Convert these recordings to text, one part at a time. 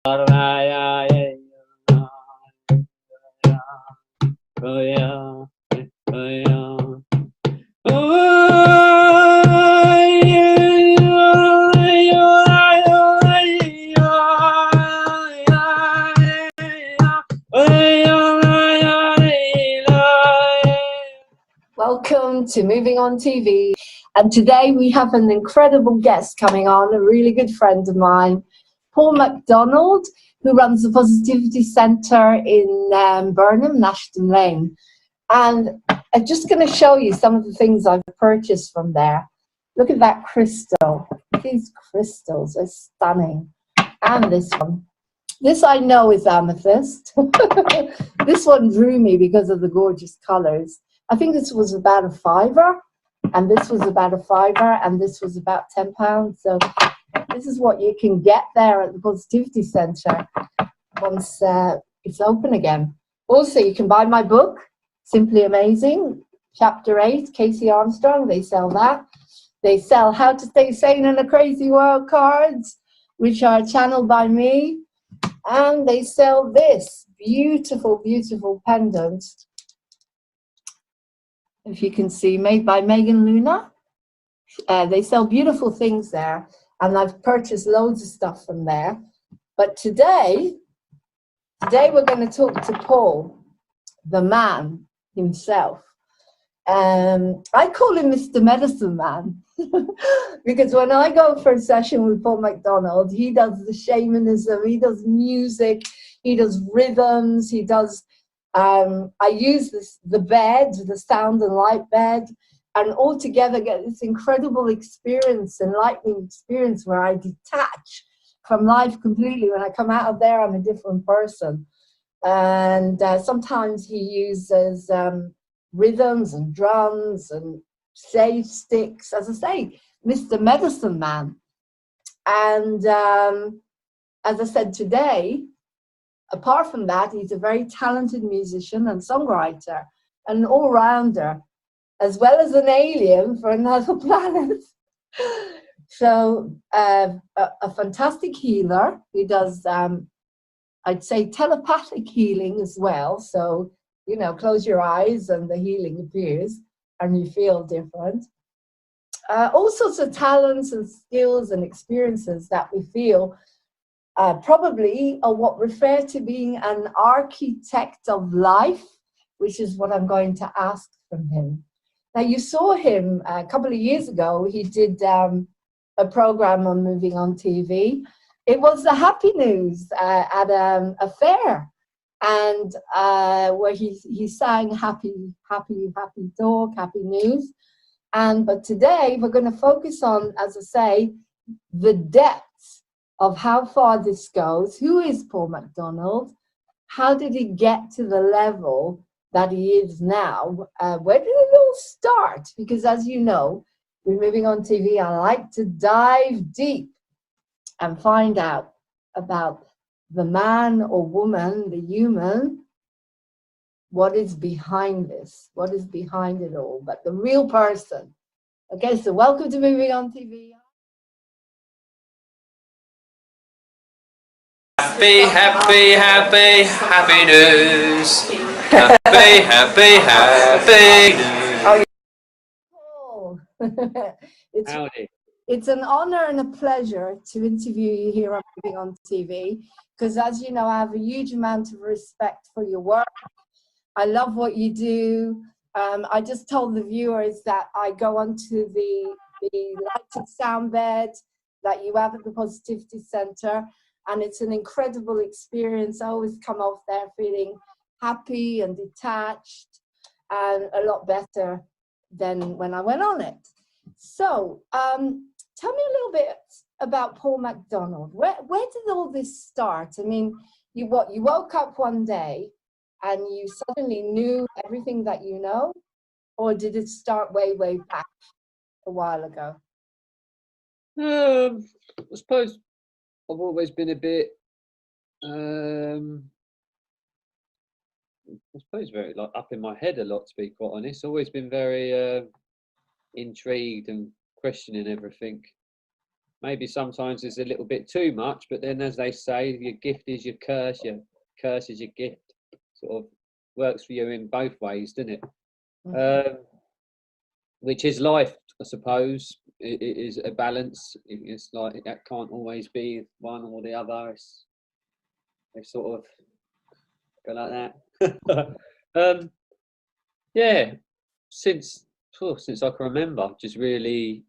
Welcome to Moving On TV, and today we have an incredible guest coming on, a really good friend of mine, Paul MacDonald, who runs the Positivity Centre in Burnham, Nashton Lane. And I'm just going to show you some of the things I've purchased from there. Look at that crystal. These crystals are stunning. And this one. This I know is amethyst. This one drew me because of the gorgeous colours. I think this was about a £5, and this was about a £5, and this was about £10. So this is what you can get there at the Positivity Centre once it's open again. Also, you can buy my book, Simply Amazing, Chapter 8, Casey Armstrong. They sell that. They sell How to Stay Sane in a Crazy World cards, which are channeled by me. And they sell this beautiful, beautiful pendant. If you can see, made by Megan Luna. They sell beautiful things there, and I've purchased loads of stuff from there. But today we're going to talk to Paul, the man himself. I call him Mr. Medicine Man because when I go for a session with Paul MacDonald, he does the shamanism, he does music, he does rhythms, he does I use the bed, the sound and light bed, and all together get this incredible experience, enlightening experience where I detach from life completely. When I come out of there, I'm a different person. And sometimes he uses rhythms and drums and sage sticks, as I say, Mr. Medicine Man. And as I said today, apart from that, he's a very talented musician and songwriter, an all-rounder, as well as an alien for another planet. So a fantastic healer. He does, I'd say, telepathic healing as well. So, you know, close your eyes and the healing appears and you feel different. All sorts of talents and skills and experiences that we feel probably are what refer to being an architect of life, which is what I'm going to ask from him. Now, you saw him a couple of years ago. He did a program on Moving On TV. It was the Happy News at a fair, and where he sang happy talk, happy news. But today we're going to focus on, as I say, the depth of how far this goes. Who is Paul MacDonald? How did he get to the level that he is now? Where did it all start? Because as you know, we're Moving On TV, I like to dive deep and find out about the man or woman, the human, what is behind this, what is behind it all, but the real person. Okay, so welcome to Moving On TV. Happy, happy, happy, happy news. Happy, happy, happy news. Oh, it's an honor and a pleasure to interview you here on Moving On TV, because as you know, I have a huge amount of respect for your work. I love what you do. I just told the viewers that I go onto the lighted sound bed that you have at the Positivity Centre, and it's an incredible experience. I always come off there feeling happy and detached and a lot better than when I went on it. So tell me a little bit about Paul MacDonald. Where did all this start? I mean, you woke up one day and you suddenly knew everything that you know, or did it start way back a while ago? I suppose I've always been a bit, I suppose very like up in my head a lot, to be quite honest. Always been very intrigued and questioning everything. maybe sometimes it's a little bit too much, but then, as they say, your gift is your curse is your gift. Sort of works for you in both ways, doesn't it? Which is life, I suppose. It is a balance. It's like that can't always be one or the other. It's sort of go like that. Yeah, since I can remember, just really,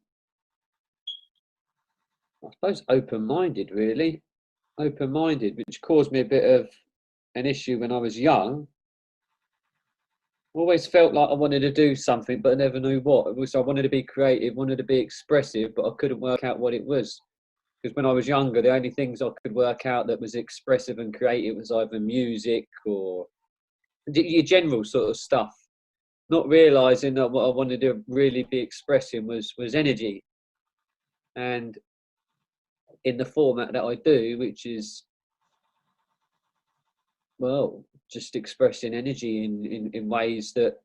I suppose, open-minded, really. Open-minded, which caused me a bit of an issue when I was young. Always felt like I wanted to do something, but I never knew what. I wanted to be creative, wanted to be expressive, but I couldn't work out what it was. Because when I was younger, the only things I could work out that was expressive and creative was either music or your general sort of stuff. Not realising that what I wanted to really be expressing was energy. And in the format that I do, which is, well, just expressing energy in ways that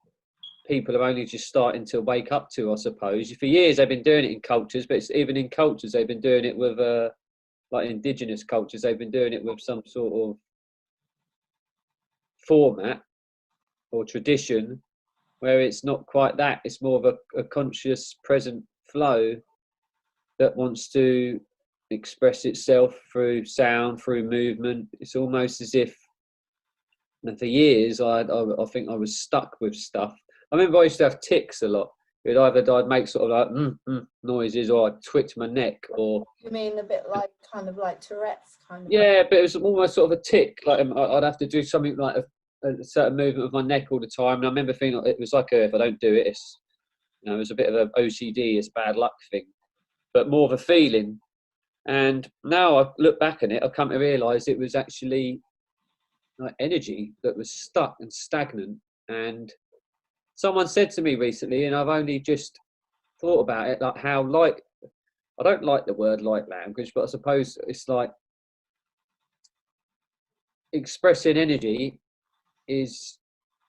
people are only just starting to wake up to, I suppose. For years they've been doing it in cultures, but it's even in cultures they've been doing it with like indigenous cultures, they've been doing it with some sort of format or tradition where it's not quite that. It's more of a conscious present flow that wants to express itself through sound, through movement. It's almost as if, and for years I think I was stuck with stuff. I remember I used to have tics a lot. I'd make sort of like noises, or I'd twitch my neck, or. You mean a bit like kind of like Tourette's kind of? Yeah, but it was almost sort of a tic. Like I'd have to do something like a certain movement of my neck all the time, and I remember feeling like it was like if I don't do it, it's, you know, it was a bit of an OCD, it's a bad luck thing, but more of a feeling. And now I look back on it, I've come to realise it was actually like energy that was stuck and stagnant. And someone said to me recently, and I've only just thought about it, like how light, I don't like the word light language, but I suppose it's like expressing energy is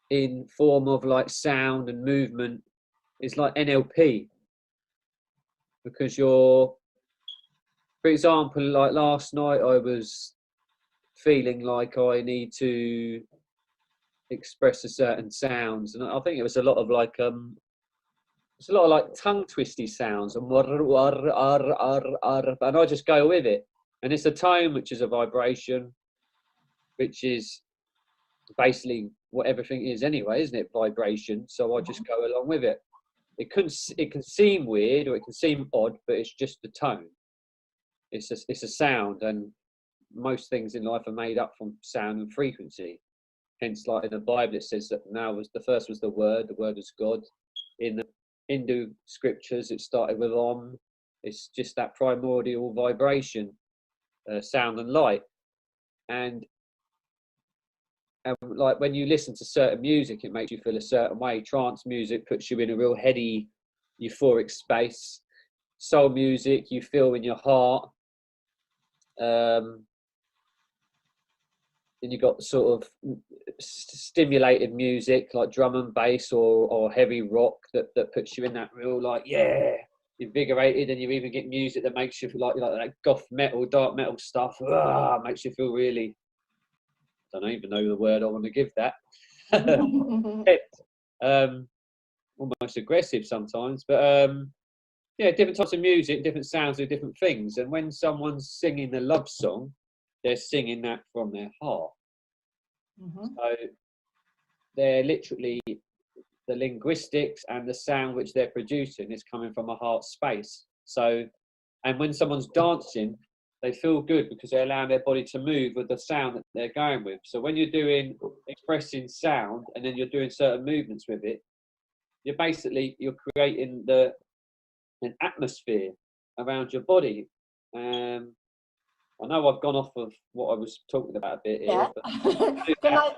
in form of like sound and movement. It's like NLP, because you're, for example, like last night I was feeling like I need to express a certain sounds, and I think it was a lot of like it's a lot of like tongue twisty sounds, and and I just go with it, and it's a tone which is a vibration, which is basically what everything is anyway, isn't it? Vibration. So I just go along with it. It can seem weird or it can seem odd, but it's just the tone. It's a sound, and most things in life are made up from sound and frequency. Hence, like in the Bible, it says that the first was the word was God. In the Hindu scriptures, it started with Om. It's just that primordial vibration, sound and light. And like when you listen to certain music, it makes you feel a certain way. Trance music puts you in a real heady, euphoric space. Soul music, you feel in your heart. Then you got sort of stimulated music like drum and bass or heavy rock that puts you in that real like, yeah, invigorated. And you even get music that makes you feel like that goth metal, dark metal stuff. Makes you feel really, I don't even know the word I want to give that. Almost aggressive sometimes, but yeah, different types of music, different sounds do different things. And when someone's singing a love song, they're singing that from their heart. So they're literally, the linguistics and the sound which they're producing is coming from a heart space. So, and when someone's dancing, they feel good because they're allowing their body to move with the sound that they're going with. So when you're expressing sound and then you're doing certain movements with it, you're creating an atmosphere around your body. I know I've gone off of what I was talking about a bit here. Yeah.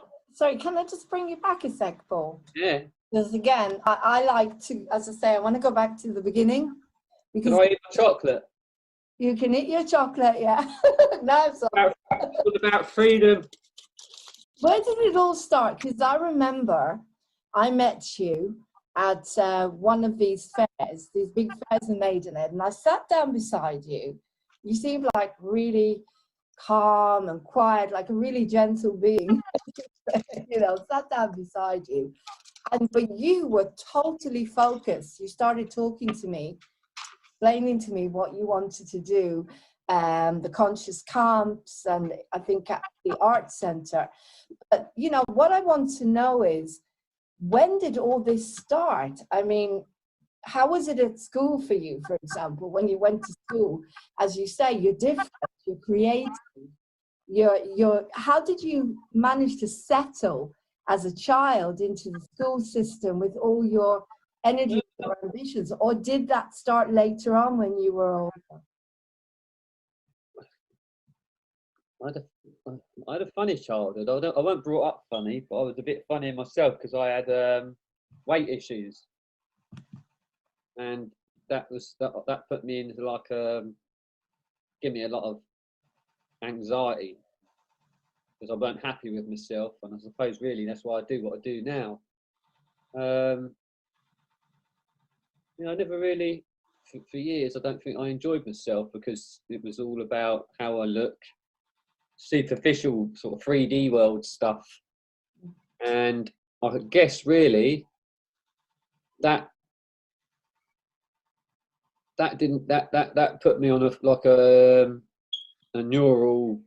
Can I just bring you back a sec, Paul? Yeah. Because again, I like to, as I say, I want to go back to the beginning. Because can I eat my chocolate? You can eat your chocolate, yeah. No, it's about freedom. Where did it all start? Because I remember I met you at one of these fairs, these big fairs in Maidenhead, and I sat down beside you. You seemed like really calm and quiet, like a really gentle being. You know, sat down beside you, but you were totally focused. You started talking to me, explaining to me what you wanted to do, the conscious camps, and I think at the art center. But you know, what I want to know is, when did all this start? I mean, how was it at school for you, for example, when you went to school? As you say, you're different, you're creative, how did you manage to settle as a child into the school system with all your energy or ambitions? Or did that start later on when you were older? I had a funny childhood. I wasn't brought up funny, but I was a bit funny myself because I had weight issues, and that put me into like give me a lot of anxiety because I weren't happy with myself, and I suppose really that's why I do what I do now. You know, I never really, for years, I don't think I enjoyed myself because it was all about how I look, superficial sort of 3D world stuff, and I guess really that put me on a neural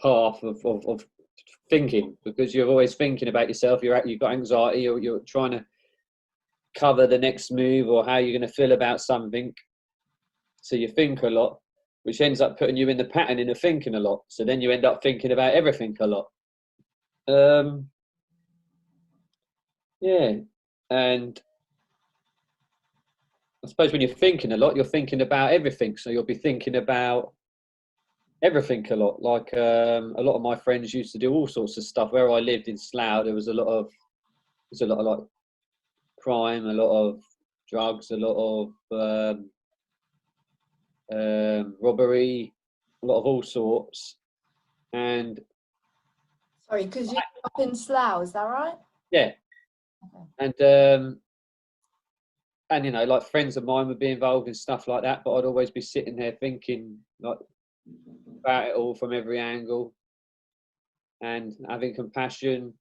path of thinking, because you're always thinking about yourself. You've got anxiety, or you're trying to cover the next move or how you're going to feel about something. So you think a lot, which ends up putting you in the pattern of thinking a lot. So then you end up thinking about everything a lot. Yeah, and I suppose when you're thinking a lot, you're thinking about everything. So you'll be thinking about everything a lot. Like a lot of my friends used to do all sorts of stuff. Where I lived in Slough, there was a lot of like crime, a lot of drugs, a lot of robbery, a lot of all sorts. And sorry, because you're up in Slough, is that right? Yeah. Okay. And you know, like friends of mine would be involved in stuff like that, but I'd always be sitting there thinking like about it all from every angle and having compassion.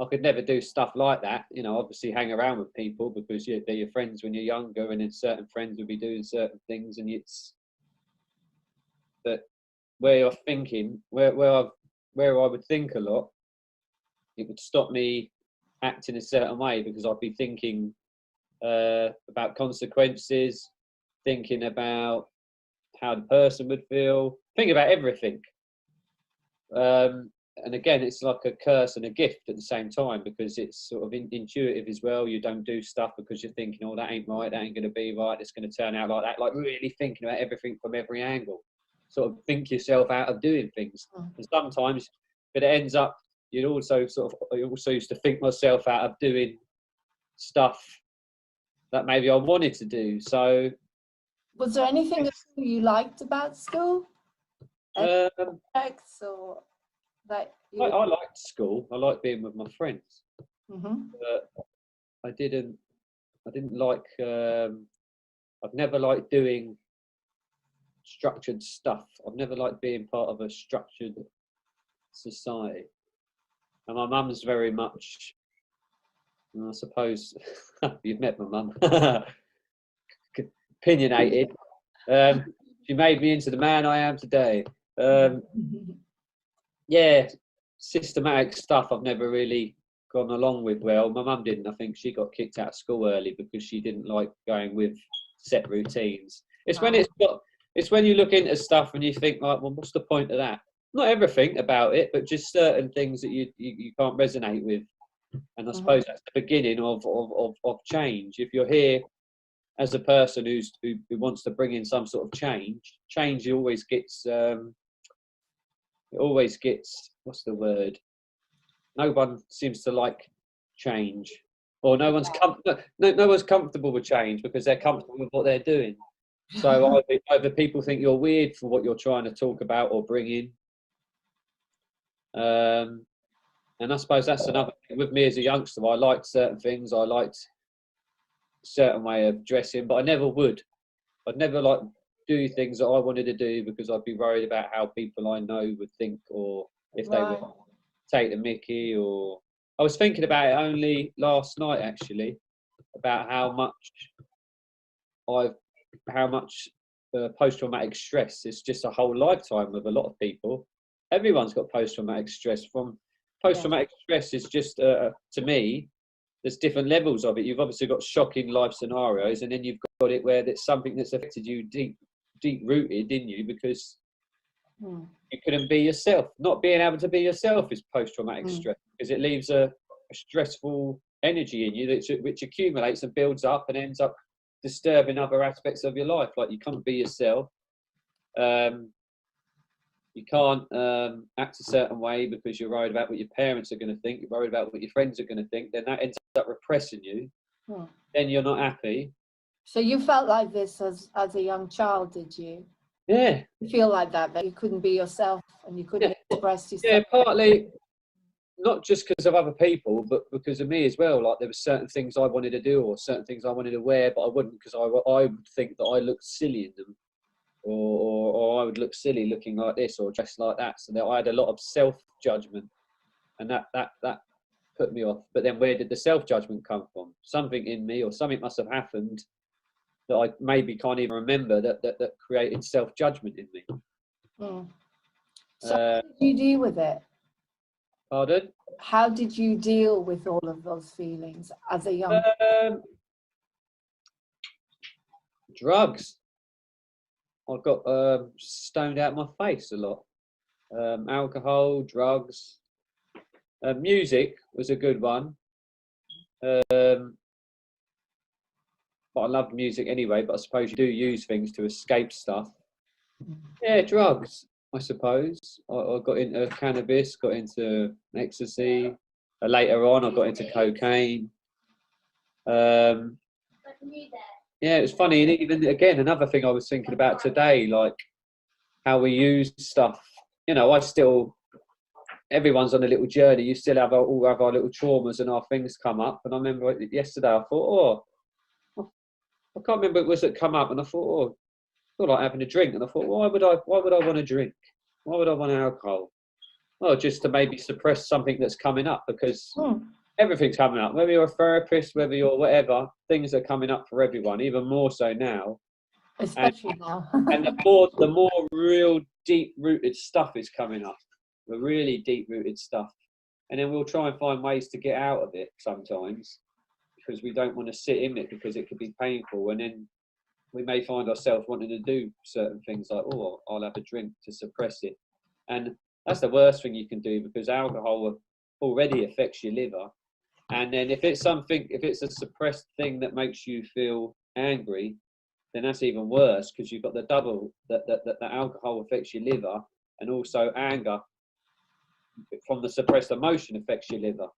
I could never do stuff like that, you know, obviously hang around with people because they're your friends when you're younger, and then certain friends will be doing certain things, and it's that where you're thinking, where I would think a lot, it would stop me acting a certain way because I'd be thinking about consequences, thinking about how the person would feel, thinking about everything. And again, it's like a curse and a gift at the same time because it's sort of intuitive as well. You don't do stuff because you're thinking, oh, that ain't right, that ain't going to be right, it's going to turn out like that. Like really thinking about everything from every angle. Sort of think yourself out of doing things. And sometimes, but it ends up, I also used to think myself out of doing stuff that maybe I wanted to do. So, was there anything you liked about school? I liked school. I liked being with my friends. But I didn't like. I've never liked doing structured stuff. I've never liked being part of a structured society. And my mum's very much, I suppose, you've met my mum, opinionated. She made me into the man I am today. Yeah, systematic stuff I've never really gone along with well. My mum didn't. I think she got kicked out of school early because she didn't like going with set routines. It's when it's when you look into stuff and you think like, well, what's the point of that? Not everything about it, but just certain things that you can't resonate with. And I suppose that's the beginning of change. If you're here as a person who wants to bring in some sort of change always gets what's the word? No one seems to like change, or no one's comfortable with change because they're comfortable with what they're doing. So either people think you're weird for what you're trying to talk about or bring in. And I suppose that's another thing with me as a youngster. I liked certain things. I liked certain way of dressing, but I never would. I'd never like do things that I wanted to do because I'd be worried about how people I know would think, or if they would take the mickey. Or I was thinking about it only last night actually, about how much post-traumatic stress is just a whole lifetime of a lot of people. Everyone's got post-traumatic stress. From post-traumatic stress is just to me, there's different levels of it. You've obviously got shocking life scenarios, and then you've got it where it's something that's affected you deep rooted in you because you couldn't be yourself. Not being able to be yourself is post-traumatic stress, because it leaves a stressful energy in you which accumulates and builds up and ends up disturbing other aspects of your life. Like you can't be yourself. You can't act a certain way because you're worried about what your parents are going to think. You're worried about what your friends are going to think. Then that ends up repressing you. Then you're not happy. So you felt like this as a young child, did you? Yeah. You feel like that you couldn't be yourself and you couldn't express yourself? Yeah, partly not just because of other people, but because of me as well. Like there were certain things I wanted to do or certain things I wanted to wear, but I wouldn't because I would think that I looked silly in them. Or I would look silly looking like this or dressed like that. So that I had a lot of self-judgment, and that put me off. But then where did the self-judgment come from? Something in me, or something must have happened that I maybe can't even remember that created self-judgment in me. So how did you deal with it? Pardon? How did you deal with all of those feelings as a young drugs. I got stoned out my face a lot. Alcohol, drugs. Music was a good one. But I loved music anyway, but I suppose you do use things to escape stuff. Yeah, drugs, I suppose. I got into cannabis, got into ecstasy. Later on, I got into cocaine. Yeah, it was funny. And even, again, another thing I was thinking about today, like how we use stuff. You know, everyone's on a little journey. You still all have our little traumas and our things come up. And I remember yesterday, I thought, I can't remember it was that come up, and I thought, I feel like having a drink. And I thought, why would I want a drink? Why would I want alcohol? Oh, just to maybe suppress something that's coming up, because everything's coming up. Whether you're a therapist, whether you're whatever, things are coming up for everyone, even more so now. Especially now. And the more real deep-rooted stuff is coming up, the really deep-rooted stuff. And then we'll try and find ways to get out of it sometimes, because we don't want to sit in it because it could be painful. And then we may find ourselves wanting to do certain things like, oh, I'll have a drink to suppress it. And that's the worst thing you can do, because alcohol already affects your liver. And then if it's a suppressed thing that makes you feel angry, then that's even worse, because you've got the double, that alcohol affects your liver, and also anger from the suppressed emotion affects your liver.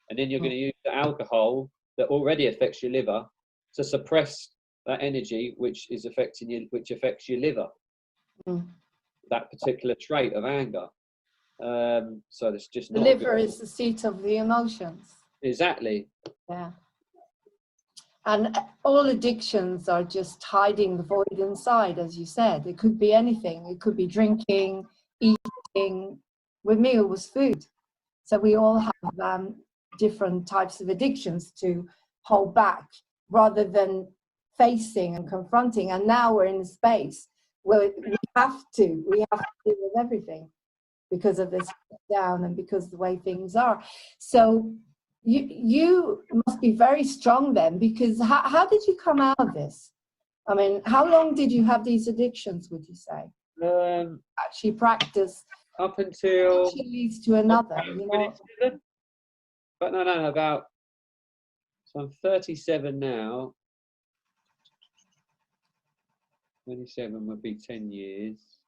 And then you're going to use the alcohol that already affects your liver to suppress that energy which affects your liver. That particular trait of anger. So it's just the liver is the seat of the emotions. Exactly. Yeah. And all addictions are just hiding the void inside, as you said. It could be anything. It could be drinking, eating. With me, it was food. So we all have different types of addictions to hold back rather than facing and confronting. And now we're in a space where we have to deal with everything because of this down and because of the way things are. So you must be very strong then, because how did you come out of this? I mean, how long did you have these addictions, would you say? Actually practice up until each leads to another, you know. But no, about, so I'm 37 now. 27 would be 10 years.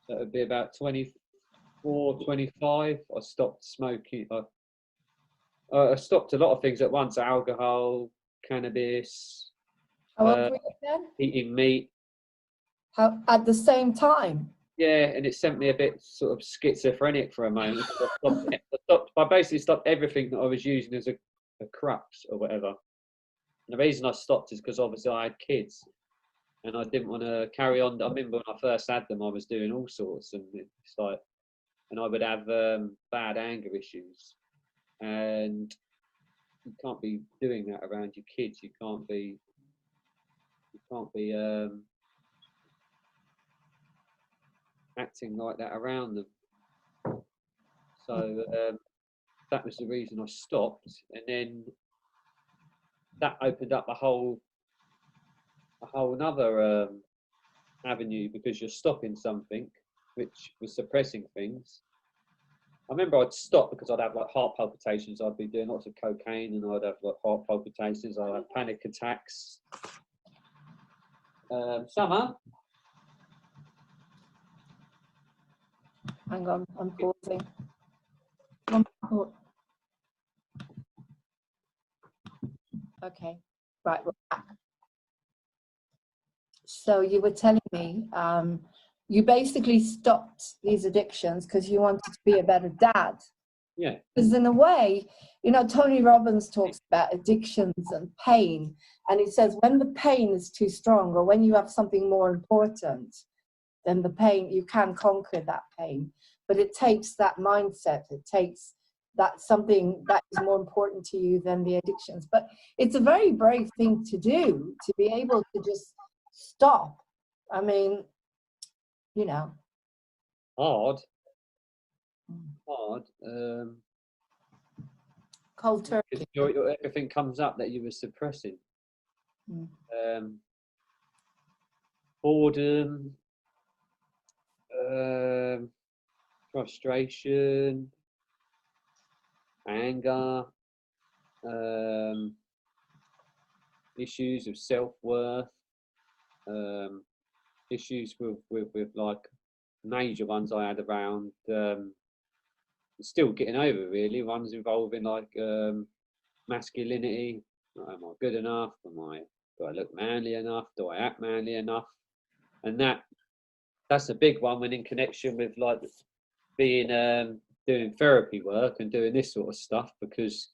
So it would be about 24, 25. I stopped smoking. I stopped a lot of things at once: alcohol, cannabis, How old were you then? eating meat. How, at the same time? Yeah, and it sent me a bit sort of schizophrenic for a moment. I basically stopped everything that I was using as a crux or whatever. And the reason I stopped is because obviously I had kids, and I didn't want to carry on. I remember when I first had them, I was doing all sorts, and it's like, and I would have bad anger issues, and you can't be doing that around your kids. You can't be acting like that around them. So that was the reason I stopped, and then that opened up a whole another avenue, because you're stopping something which was suppressing things. I remember I'd stop because I'd have like heart palpitations. I'd be doing lots of cocaine, and I'd have like heart palpitations. I'd have panic attacks. Summer. Hang on, I'm pausing. Okay, right, we're back. So you were telling me you basically stopped these addictions because you wanted to be a better dad. Yeah. Because in a way, you know, Tony Robbins talks about addictions and pain, and he says when the pain is too strong, or when you have something more important than the pain, you can conquer that pain. But it takes that mindset. It takes that something that is more important to you than the addictions. But it's a very brave thing to do, to be able to just stop. I mean, you know. Hard. Cold turkey. Everything comes up that you were suppressing. Boredom, frustration, anger, issues of self-worth, issues with like major ones I had around still getting over, really, ones involving like masculinity. Am I good enough? Do I look manly enough? Do I act manly enough? And that's a big one when in connection with like being doing therapy work and doing this sort of stuff, because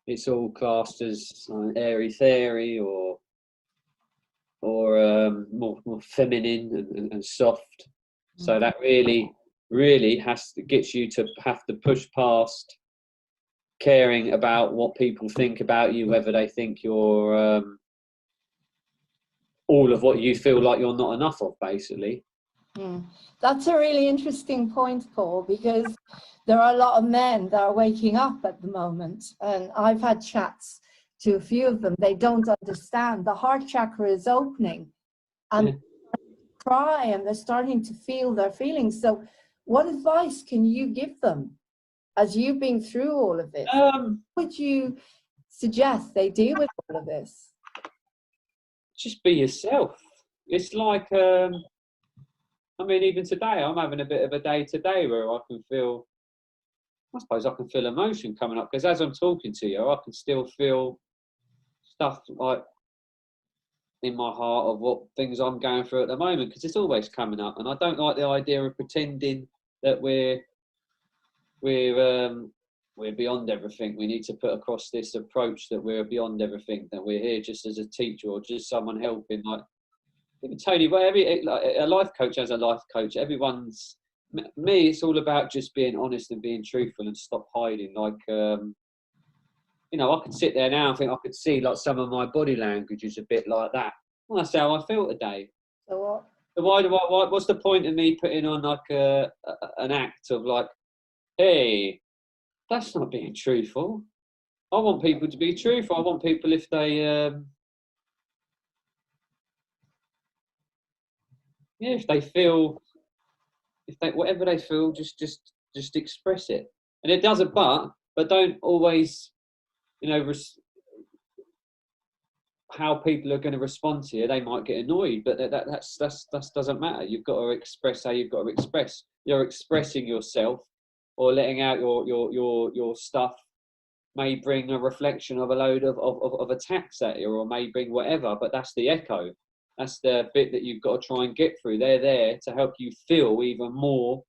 it's all classed as airy fairy or more feminine and soft. So that really has to get you to have to push past caring about what people think about you, whether they think you're all of what you feel like you're not enough of, basically. That's a really interesting point, Paul, because there are a lot of men that are waking up at the moment, and I've had chats to a few of them. They don't understand. The heart chakra is opening, and cry, and they're starting to feel their feelings. So what advice can you give them as you've been through all of this? What would you suggest they do with all of this? Just be yourself. It's like I mean, even today I'm having a bit of a day today where I suppose I can feel emotion coming up, because as I'm talking to you, I can still feel stuff like in my heart of what things I'm going through at the moment, because it's always coming up, and I don't like the idea of pretending that we're beyond everything. We need to put across this approach that we're beyond everything, that we're here just as a teacher or just someone helping. Like Tony, a life coach has a life coach. Me, it's all about just being honest and being truthful and stop hiding. Like you know, I could sit there now and think I could see like some of my body language is a bit like that. Well, that's how I feel today. So what? So what's the point of me putting on like an act of like, hey, that's not being truthful. I want people to be truthful. I want people, if they if they feel, whatever they feel, just express it. And it doesn't, but don't always, you know, how people are going to respond to you. They might get annoyed, but that doesn't matter. You've got to express how you've got to express. You're expressing yourself or letting out your stuff may bring a reflection of a load of attacks at you, or may bring whatever, but that's the echo. That's the bit that you've got to try and get through. They're there to help you feel even more,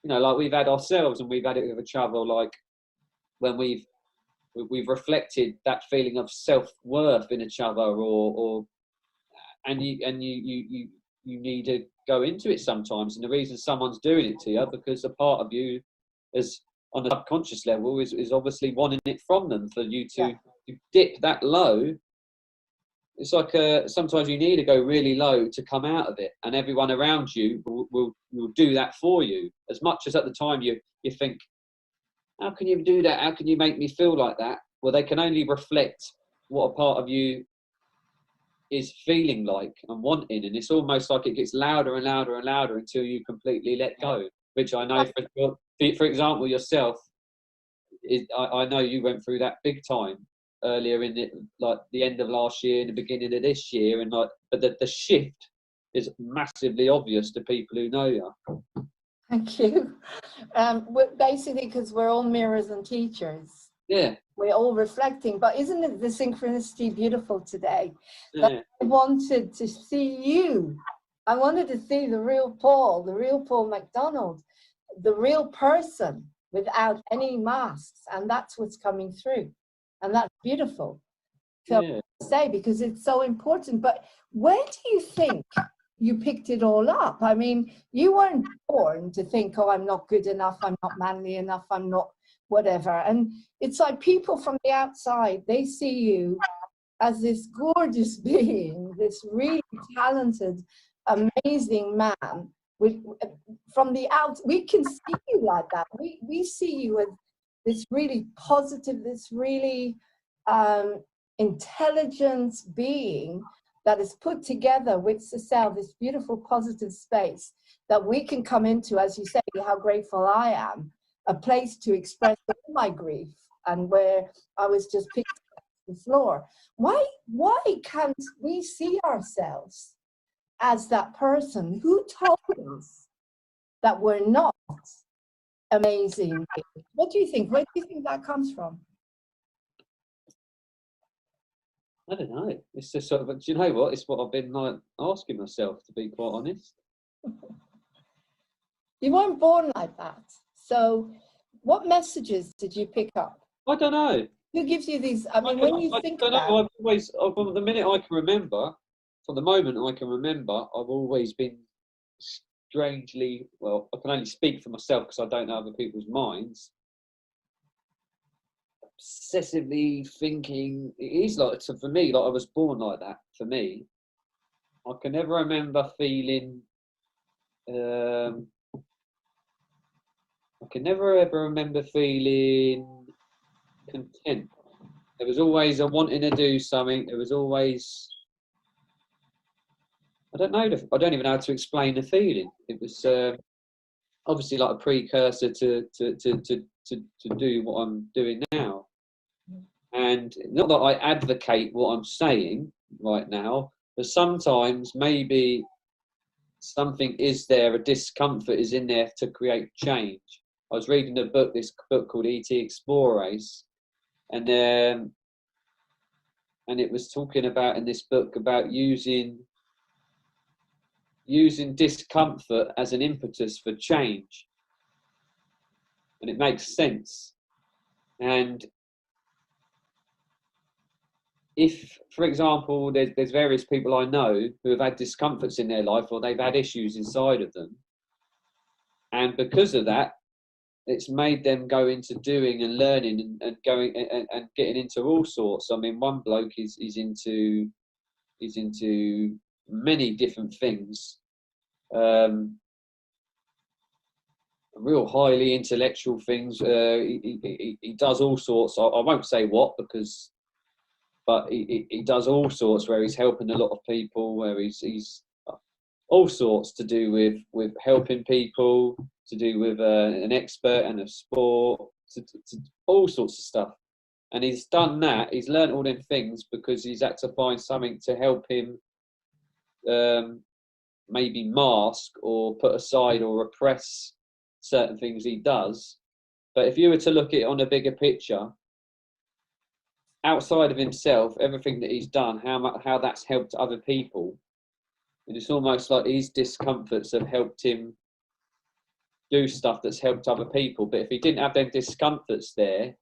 you know, like we've had ourselves and we've had it with each other, like when we've we've reflected that feeling of self-worth in each other, and you need to go into it sometimes. And the reason someone's doing it to you, because a part of you is on a subconscious level is obviously wanting it from them, for you to dip that low. It's like sometimes you need to go really low to come out of it, and everyone around you will do that for you. As much as at the time you think, how can you do that? How can you make me feel like that? Well, they can only reflect what a part of you is feeling like and wanting, and it's almost like it gets louder and louder and louder until you completely let go. Which I know, for example, yourself, I know you went through that big time earlier in it, like the end of last year and the beginning of this year, and but the shift is massively obvious to people who know you. Thank you. Basically, because we're all mirrors and teachers. Yeah. We're all reflecting, but isn't it the synchronicity beautiful today? That I wanted to see you. I wanted to see the real Paul McDonald, the real person without any masks, and that's what's coming through, and that's beautiful. So say, because it's so important. But where do you think you picked it all up? I mean, you weren't born to think, oh, I'm not good enough, I'm not manly enough, I'm not whatever. And it's like people from the outside, they see you as this gorgeous being, this really talented, amazing man. From the out, we can see you like that. We see you as this really positive, this really intelligent being that is put together with Cecile, this beautiful positive space that we can come into, as you say, how grateful I am, a place to express all my grief, and where I was just picked up the floor. Why can't we see ourselves as that person? Who told us that we're not amazing? What do you think? Where do you think that comes from? I don't know. It's just sort of, do you know what? It's what I've been like asking myself, to be quite honest. You weren't born like that. So what messages did you pick up? I don't know. Who gives you these? I mean, when you think about it. I've always, from the minute I can remember, from the moment I can remember, I've always been strangely, well, I can only speak for myself because I don't know other people's minds, obsessively thinking. It is like, so for me, like I was born like that. For me, I can never remember feeling I can never ever remember feeling content. There was always a wanting to do something. There was always, I don't know, I don't even know how to explain the feeling. It was obviously like a precursor to do what I'm doing now. And not that I advocate what I'm saying right now, but sometimes maybe something is there, a discomfort is in there to create change. I was reading this book called E.T. Explore Race, and it was talking about in this book about using discomfort as an impetus for change, and it makes sense. And if, for example, there's various people I know who have had discomforts in their life, or they've had issues inside of them, and because of that, it's made them go into doing and learning and going and getting into all sorts. I mean, one bloke is into many different things, real highly intellectual things. He does all sorts. I won't say what, but he does all sorts, where he's helping a lot of people, where he's all sorts to do with helping people, to do with an expert and a sport, to all sorts of stuff. And he's done that. He's learned all them things because he's had to find something to help him maybe mask or put aside or repress certain things he does. But if you were to look at it on a bigger picture, outside of himself, everything that he's done, how that's helped other people, and it's almost like these discomforts have helped him do stuff that's helped other people. But if he didn't have them discomforts there,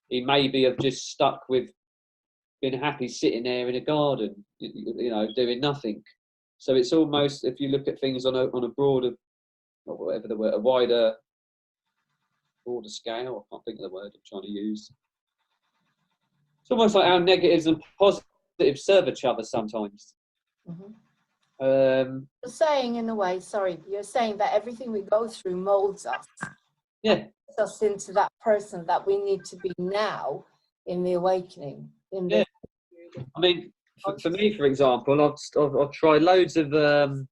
he maybe have just stuck with being happy sitting there in a garden, you know, doing nothing. So it's almost, if you look at things on a broader, or whatever the word, a wider, broader scale, I can't think of the word I'm trying to use. It's almost like how negatives and positives serve each other sometimes. You're saying, in a way, sorry, you're saying that everything we go through molds us. Yeah. Molds us into that person that we need to be now in the awakening. Yeah. I mean, for me, for example, I've tried loads of different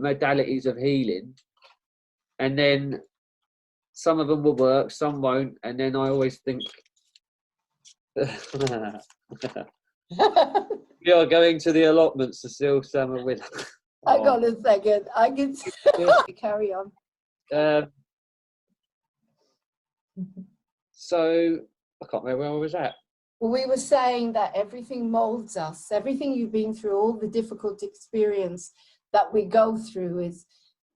modalities of healing, and then some of them will work, some won't, and then I always think we are going to the allotments to steal summer with. Hang on a second. I can carry on. So I can't remember where I was at. Well, we were saying that everything molds us. Everything you've been through, all the difficult experience that we go through,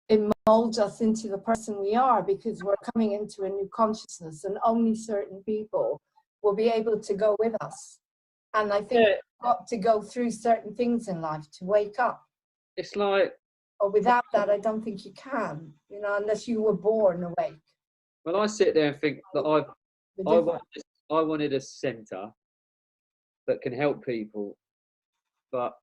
it molds us into the person we are, because we're coming into a new consciousness, and only certain people will be able to go with us. And I think we've got to go through certain things in life to wake up. It's like, or without that, I don't think you can, you know, unless you were born awake. when I sit there and think that I wanted a centre that can help people, but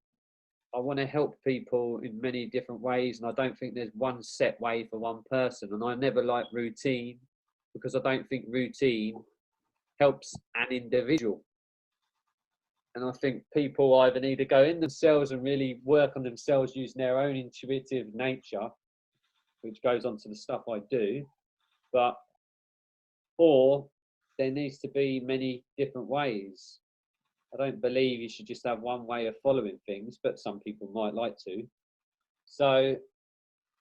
I want to help people in many different ways, and I don't think there's one set way for one person. And I never like routine, because I don't think routine helps an individual. And I think people either need to go in themselves and really work on themselves using their own intuitive nature, which goes on to the stuff I do, or there needs to be many different ways. I don't believe you should just have one way of following things, but some people might like to. So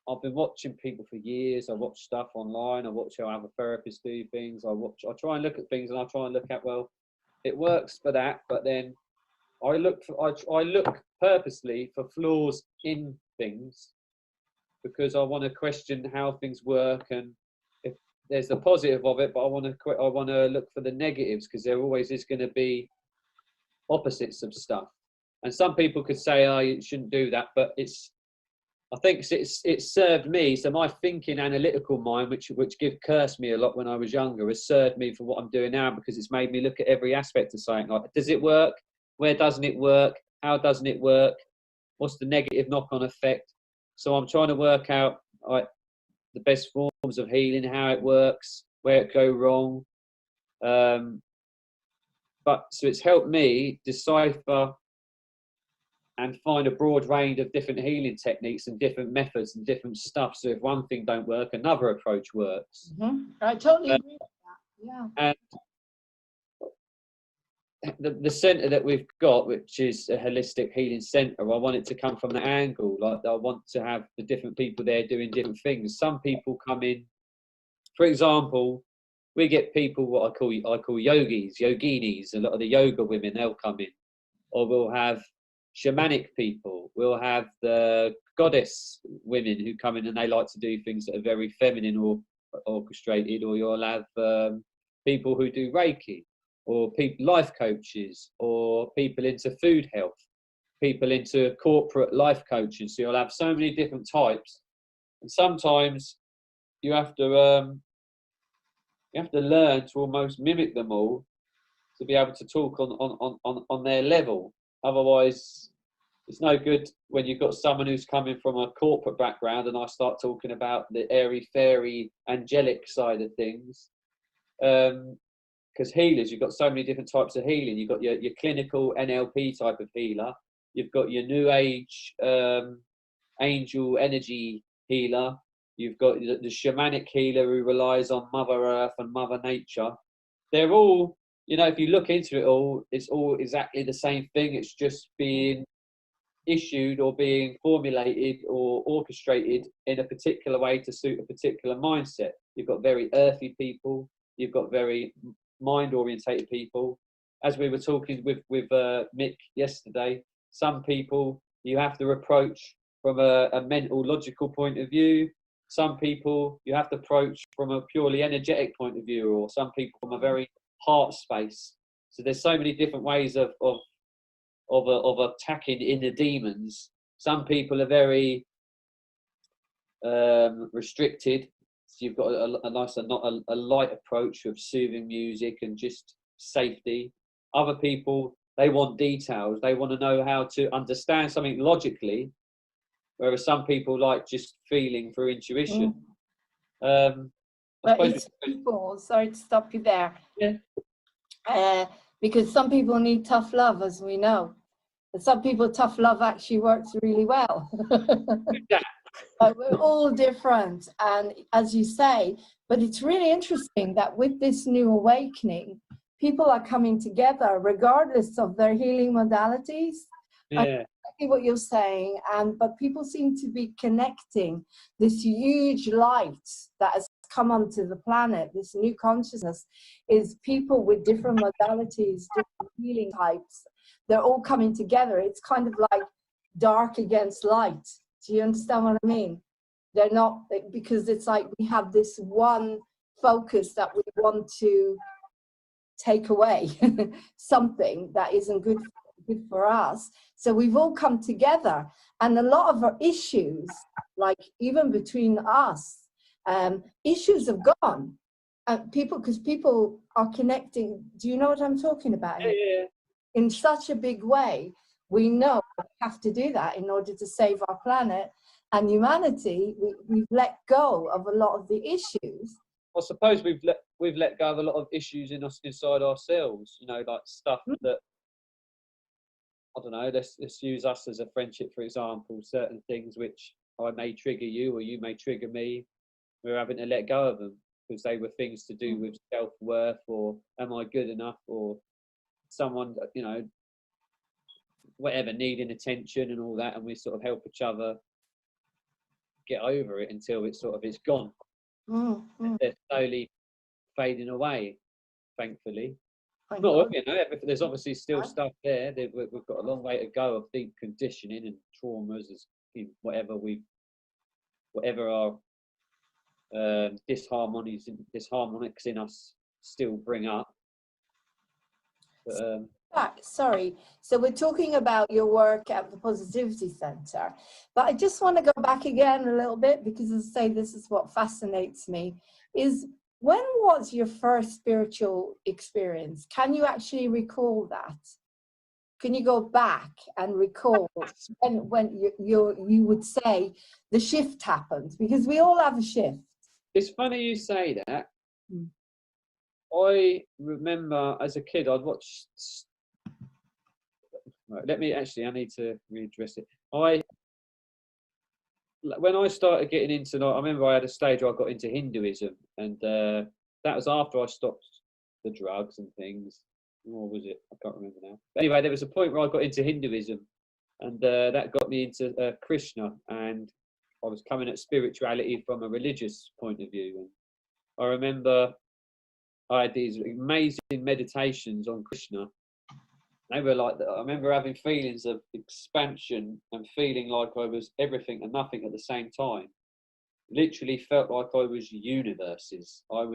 I've been watching people for years. I watch stuff online. I watch how other therapists do things. I try and look at things, and I try and look at, well, it works for that, but then I look purposely for flaws in things, because I want to question how things work, and if there's the positive of it, but I want to look for the negatives, because there always is going to be opposites of stuff. And some people could say, oh, you shouldn't do that, but I think it's served me. So my thinking, analytical mind, which cursed me a lot when I was younger, has served me for what I'm doing now, because it's made me look at every aspect of something. Like, does it work? Where doesn't it work? How doesn't it work? What's the negative knock-on effect? So I'm trying to work out, like, the best forms of healing, how it works, where it go wrong. But so it's helped me decipher and find a broad range of different healing techniques and different methods and different stuff. So if one thing don't work, another approach works. I totally agree with that. Yeah. And the centre that we've got, which is a holistic healing centre, I want it to come from the angle. Like, I want to have the different people there doing different things. Some people come in, for example, we get people what I call yogis, yoginis. A lot of the yoga women, they'll come in, or we'll have shamanic people. We'll have the goddess women who come in and they like to do things that are very feminine or orchestrated. Or you'll have people who do Reiki, or people, life coaches, or people into food health, people into corporate life coaching. So you'll have so many different types, and sometimes you have to learn to almost mimic them all to be able to talk on their level. Otherwise, it's no good when you've got someone who's coming from a corporate background and I start talking about the airy, fairy, angelic side of things. Because healers, you've got so many different types of healing. You've got your clinical NLP type of healer. You've got your new age angel energy healer. You've got the shamanic healer who relies on Mother Earth and Mother Nature. They're all, you know, if you look into it all, it's all exactly the same thing. It's just being issued or being formulated or orchestrated in a particular way to suit a particular mindset. You've got very earthy people. You've got very mind-orientated people. As we were talking with Mick yesterday, some people you have to approach from a mental, logical point of view. Some people you have to approach from a purely energetic point of view, or some people from a very heart space. So there's so many different ways of attacking inner demons. Some people are very restricted. So you've got a nice, a light approach of soothing music and just safety. Other people, they want details. They want to know how to understand something logically, whereas some people like just feeling through intuition. But it's people, sorry to stop you there. Yeah. Because some people need tough love, as we know. But some people, tough love actually works really well. But we're all different, and as you say, but it's really interesting that with this new awakening, people are coming together regardless of their healing modalities. Yeah. Exactly what you're saying, but people seem to be connecting this huge light that has come onto the planet. This new consciousness is people with different modalities, different healing types. They're all coming together. It's kind of like dark against light. Do you understand what I mean? They're not, because it's like we have this one focus that we want to take away something that isn't good for us. So we've all come together, and a lot of our issues, like even between us, issues have gone. Because people are connecting. Do you know what I'm talking about? Yeah. In such a big way. We know we have to do that in order to save our planet and humanity. We've let go of a lot of the issues. I suppose we've let go of a lot of issues inside ourselves. You know, like stuff that, I don't know. Let's use us as a friendship, for example. Certain things which I may trigger you, or you may trigger me. We're having to let go of them because they were things to do with self-worth, or am I good enough, or someone, you know, whatever, needing attention and all that, and we sort of help each other get over it until it's gone. And they're slowly fading away, thankfully. Not, you know, there's obviously still stuff there. We've got a long way to go of deep conditioning and traumas, as whatever our disharmonics in us still bring up. But, sorry, so we're talking about your work at the Positivity Center, but I just want to go back again a little bit, because as I say, this is what fascinates me, is when was your first spiritual experience? Can you actually recall that? Can you go back and recall when you would say the shift happened? Because we all have a shift. It's funny you say that. I remember as a kid, I'd watch. Right, I need to readdress it. When I started getting into, I remember I had a stage where I got into Hinduism, and that was after I stopped the drugs and things. Or was it? I can't remember now. But anyway, there was a point where I got into Hinduism, and that got me into Krishna, and I was coming at spirituality from a religious point of view. And I remember I had these amazing meditations on Krishna. They were like, I remember having feelings of expansion and feeling like I was everything and nothing at the same time. Literally felt like I was universes. I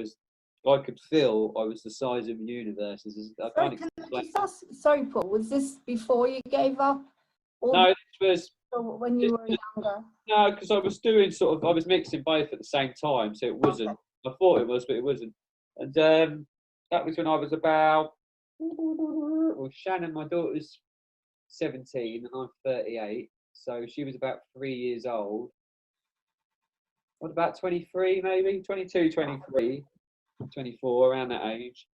could feel I was the size of universes. Sorry, Paul, was this before you gave up? No, this was when you were younger. No, because I was doing I was mixing both at the same time, so it wasn't. Okay. I thought it was, but it wasn't. And that was when I was about. Well, Shannon, my daughter's 17 and I'm 38, so she was about 3 years old. What, about 23 maybe? 22, 23, 24, around that age.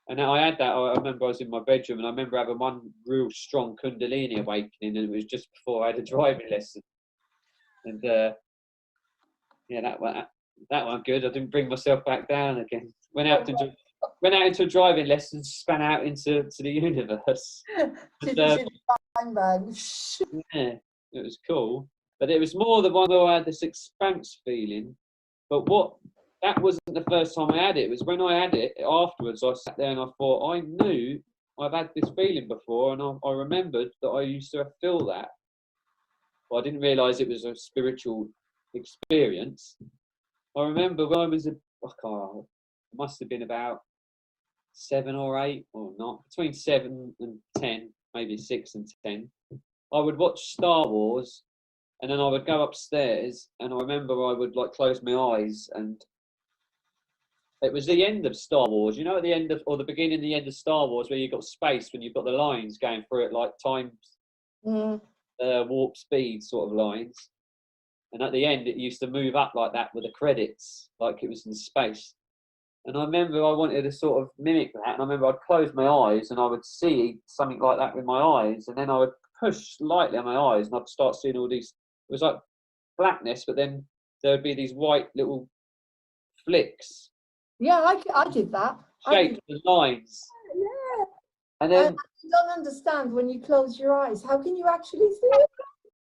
And I had that, I remember I was in my bedroom, and I remember having one real strong Kundalini awakening, and it was just before I had a driving lesson. And yeah, that one good. I didn't bring myself back down again. Went out into a driving lesson, span out into the universe. And, yeah, it was cool. But it was more the one where I had this expanse feeling. But that wasn't the first time I had it. It was when I had it afterwards. I sat there and I thought, I knew I've had this feeling before, and I remembered that I used to feel that. But I didn't realise it was a spiritual experience. I remember when I was I must have been about 7 or 8, or not, between 7 and 10, maybe 6 and 10. I would watch Star Wars, and then I would go upstairs, and I remember I would like close my eyes, and it was the end of Star Wars. You know, at the end of, or the beginning and the end of Star Wars, where you've got space, when you've got the lines going through it, like time, warp speed sort of lines. And at the end, it used to move up like that with the credits, like it was in space. And I remember I wanted to sort of mimic that. And I remember I'd close my eyes and I would see something like that with my eyes. And then I would push lightly on my eyes and I'd start seeing all these, it was like blackness, but then there would be these white little flicks. Yeah, I did that. Shaped the lines. Yeah. And then I don't understand when you close your eyes. How can you actually see it?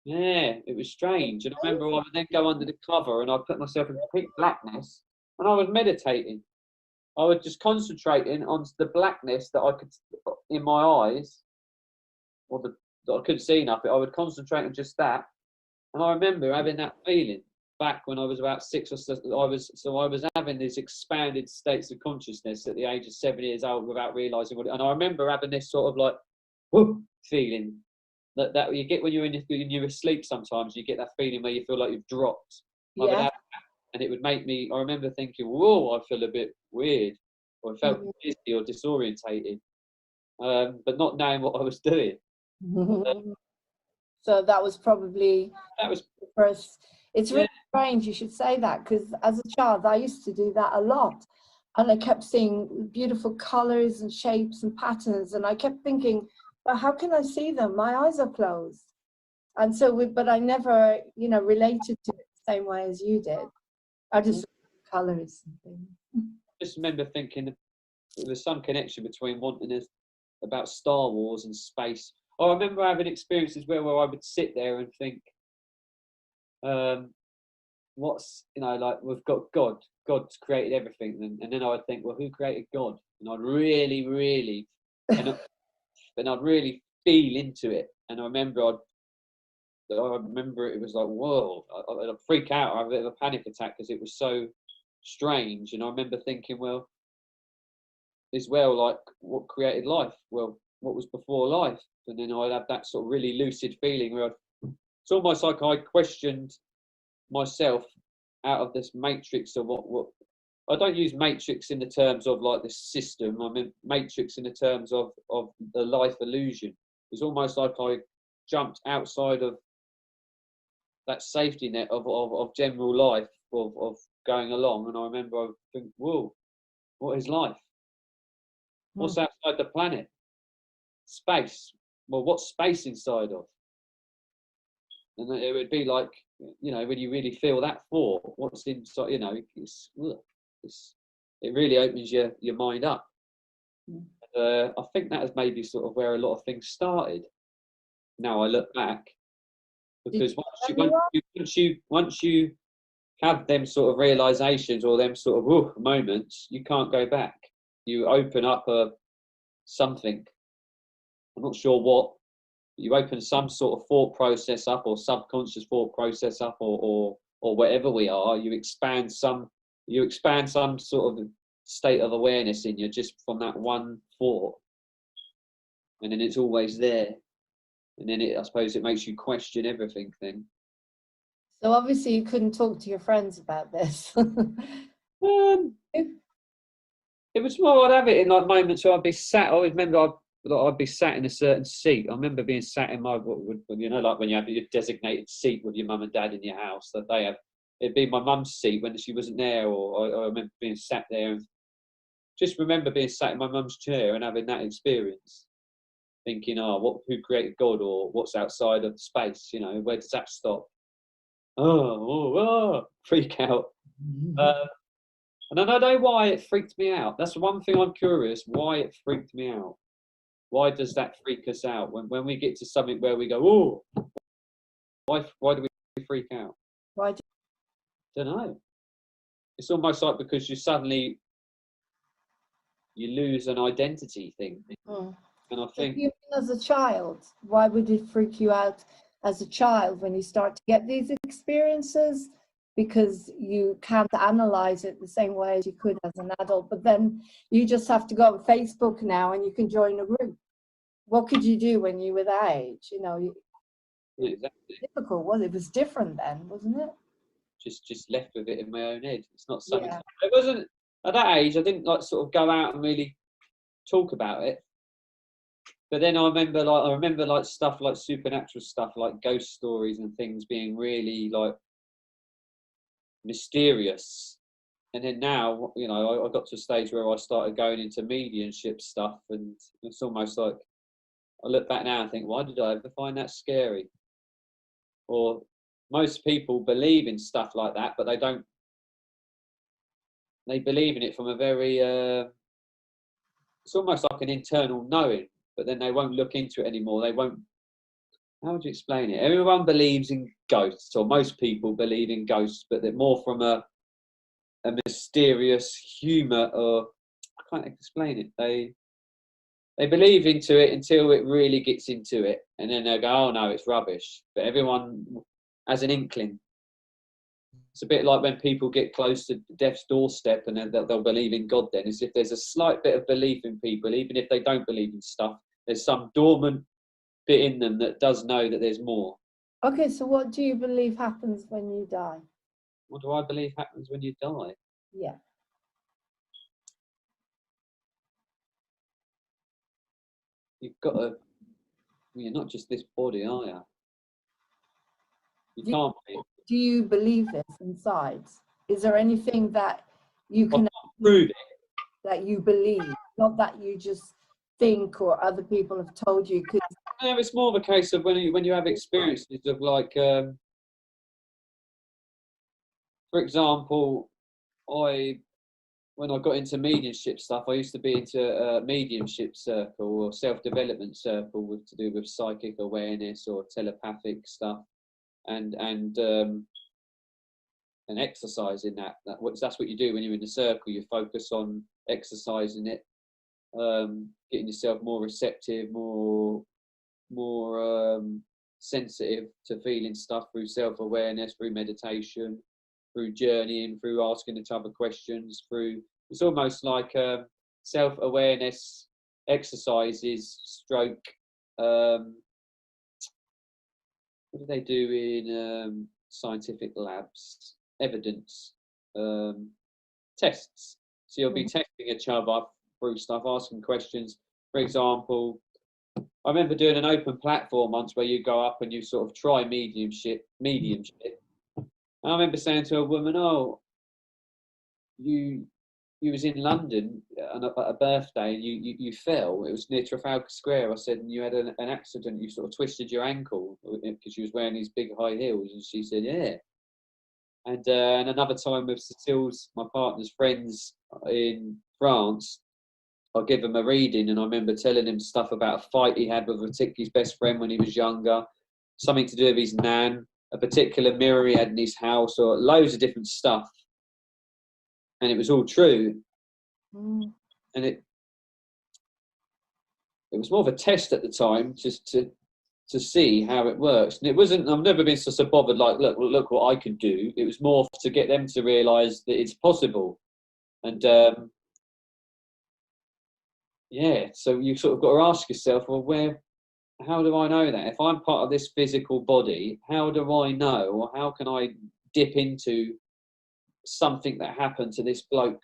yeah, it was strange. And I remember I would then go under the cover and I'd put myself in complete blackness and I was meditating. I was just concentrating on the blackness that I could in my eyes, or that I couldn't see enough. I would concentrate on just that, and I remember having that feeling back when I was about 6 or 7. I was having these expanded states of consciousness at the age of 7 years old without realizing what. And I remember having this sort of like whoop feeling that you get when you're asleep. Sometimes you get that feeling where you feel like you've dropped. Yeah. And it would make me, I remember thinking, whoa, I feel a bit weird, or I felt dizzy or disorientated, but not knowing what I was doing. So that was probably That was the first. It's really strange you should say that, because as a child I used to do that a lot, and I kept seeing beautiful colors and shapes and patterns, and I kept thinking, well, how can I see them? My eyes are closed. And so but I never, related to it the same way as you did. I just saw colors and things. I just remember thinking there was some connection between wanting us about Star Wars and space. I remember having experiences where I would sit there and think, what's, like we've got God's created everything, and then I would think, well, who created God? And I'd really and I'd really feel into it. And I remember it was like, whoa, I'd freak out. I'd have a bit of a panic attack because it was so strange. And I remember thinking, well, like what created life? Well, what was before life? And then I'd have that sort of really lucid feeling where it's almost like I questioned myself out of this matrix of what I don't use matrix in the terms of like this system. I mean matrix in the terms of the life illusion. It's almost like I jumped outside of that safety net of general life of going along. And I remember I think, whoa, what is life? What's outside the planet? Space. Well, what's space inside of? And it would be like, when you really feel that thought, what's inside, it really opens your mind up. I think that is maybe sort of where a lot of things started. Now I look back, because once you have them sort of realizations or them sort of moments, you can't go back. You open up something. I'm not sure what. You open some sort of thought process up, or subconscious thought process up, or whatever we are. You expand some sort of state of awareness in you just from that one thought, and then it's always there. And then I suppose it makes you question everything then. So obviously you couldn't talk to your friends about this. It was more I'd have it in like moments where I'd be sat. I always remember I'd be sat in a certain seat. I remember being sat in my, like when you have your designated seat with your mum and dad in your house, that they have. It'd be my mum's seat when she wasn't there, or I remember being sat there, and just remember being sat in my mum's chair and having that experience, thinking, who created God, or what's outside of space? Where does that stop? Freak out. And I don't know why it freaked me out. That's one thing I'm curious, why it freaked me out. Why does that freak us out? When we get to something where we go, why do we freak out? Why? Don't know. It's almost like because you lose an identity thing. And I think, even as a child, why would it freak you out as a child when you start to get these experiences? because you can't analyze it the same way as you could as an adult. But then you just have to go on Facebook now and you can join a group. What could you do when you were that age? You know, Exactly. difficult, was it? It was different then, wasn't it? Just left with it in my own head. It's not something. Yeah. It wasn't at that age. I didn't like sort of go out and really talk about it. But then I remember like stuff like supernatural stuff, like ghost stories and things being really like mysterious. And then now, you know, I got to a stage where I started going into mediumship stuff, and it's almost like I look back now and think, why did I ever find that scary? Or most people believe in stuff like that, but they don't. They believe in it from a very. It's almost like an internal knowing, but then they won't look into it anymore. They won't. How would you explain it? Everyone believes in ghosts, or most people believe in ghosts, but they're more from a mysterious humour, or I can't explain it. They believe into it until it really gets into it, and then they go, "Oh no, it's rubbish." But everyone has an inkling. It's a bit like when people get close to death's doorstep, and then they'll believe in God. Then, as if there's a slight bit of belief in people, even if they don't believe in stuff. There's some dormant bit in them that does know that there's more. Okay, so what do you believe happens when you die? What do I believe happens when you die? Yeah. You've got to. You're not just this body, are you? You Do- can't be. Do you believe this inside? Is there anything that you can Prove it. that you believe, not that you just think or other people have told you? Because No, it's more of a case of when you have experiences of like, for example, when I got into mediumship stuff, I used to be into a mediumship circle or self-development circle to do with psychic awareness or telepathic stuff, and exercising that's what you do when you're in the circle. You focus on exercising it, getting yourself more receptive, more sensitive to feeling stuff through self-awareness, through meditation, through journeying, through asking each other questions, it's almost like self-awareness exercises stroke, what do they do in scientific labs? Evidence tests. So you'll be testing each other through stuff, asking questions. For example, I remember doing an open platform once where you go up and you sort of try mediumship. And I remember saying to a woman, "Oh, you was in London at a birthday and you fell. It was near Trafalgar Square." I said, "And you had an accident. You sort of twisted your ankle because she was wearing these big high heels." And she said, "Yeah." And another time with Cecile's, my partner's friends in France, I give him a reading, and I remember telling him stuff about a fight he had with his best friend when he was younger, something to do with his nan, a particular mirror he had in his house, or loads of different stuff. And it was all true. And it was more of a test at the time, just to see how it works. And it wasn't, I've never been so bothered like, look what I could do. It was more to get them to realise that it's possible. And yeah, so you sort of got to ask yourself, well, how do I know that? If I'm part of this physical body, how do I know, or how can I dip into something that happened to this bloke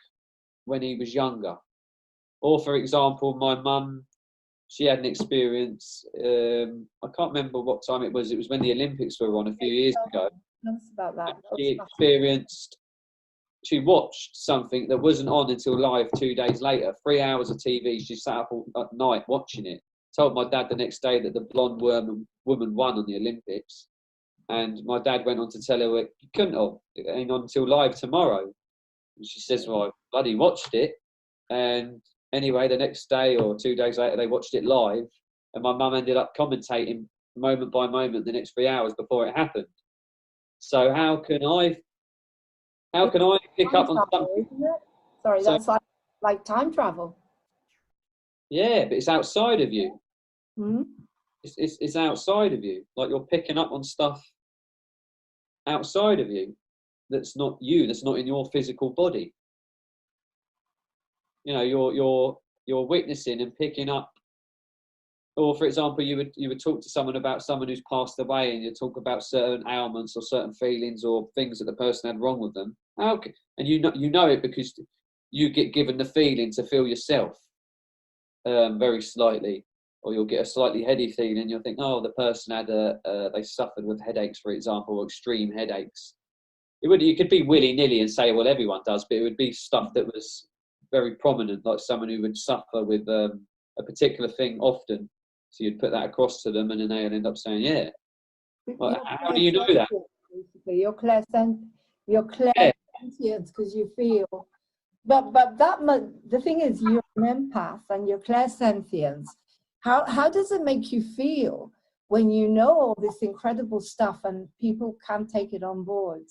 when he was younger? Or, for example, my mum, she had an experience, I can't remember what time it was when the Olympics were on a few years ago. tell us about that. She watched something that wasn't on until live 2 days later. 3 hours of TV. She sat up all at night watching it. Told my dad the next day that the blonde woman won on the Olympics. And my dad went on to tell her it couldn't have. It ain't on until live tomorrow. And she says, "Well, I bloody watched it." And anyway, the next day or 2 days later, they watched it live. And my mum ended up commentating moment by moment the next 3 hours before it happened. So how can I pick up on something? Isn't it? Sorry, So, that's like time travel. yeah, but it's outside of you. Hmm? It's outside of you. Like you're picking up on stuff outside of you that's not you, that's not in your physical body. You know, you're witnessing and picking up. Or, for example, you would talk to someone about someone who's passed away, and you talk about certain ailments or certain feelings or things that the person had wrong with them. Okay, and you know it because you get given the feeling to feel yourself very slightly, or you'll get a slightly heady feeling. You'll think, oh, the person had they suffered with headaches, for example, or extreme headaches. You could be willy-nilly and say, well, everyone does, but it would be stuff that was very prominent, like someone who would suffer with a particular thing often. So you'd put that across to them, and then they'll end up saying, yeah. Well, how do you know that? Basically, your clairsentience, because you feel. But the thing is, you're an empath and your clairsentience. How does it make you feel when you know all this incredible stuff and people can't take it on board?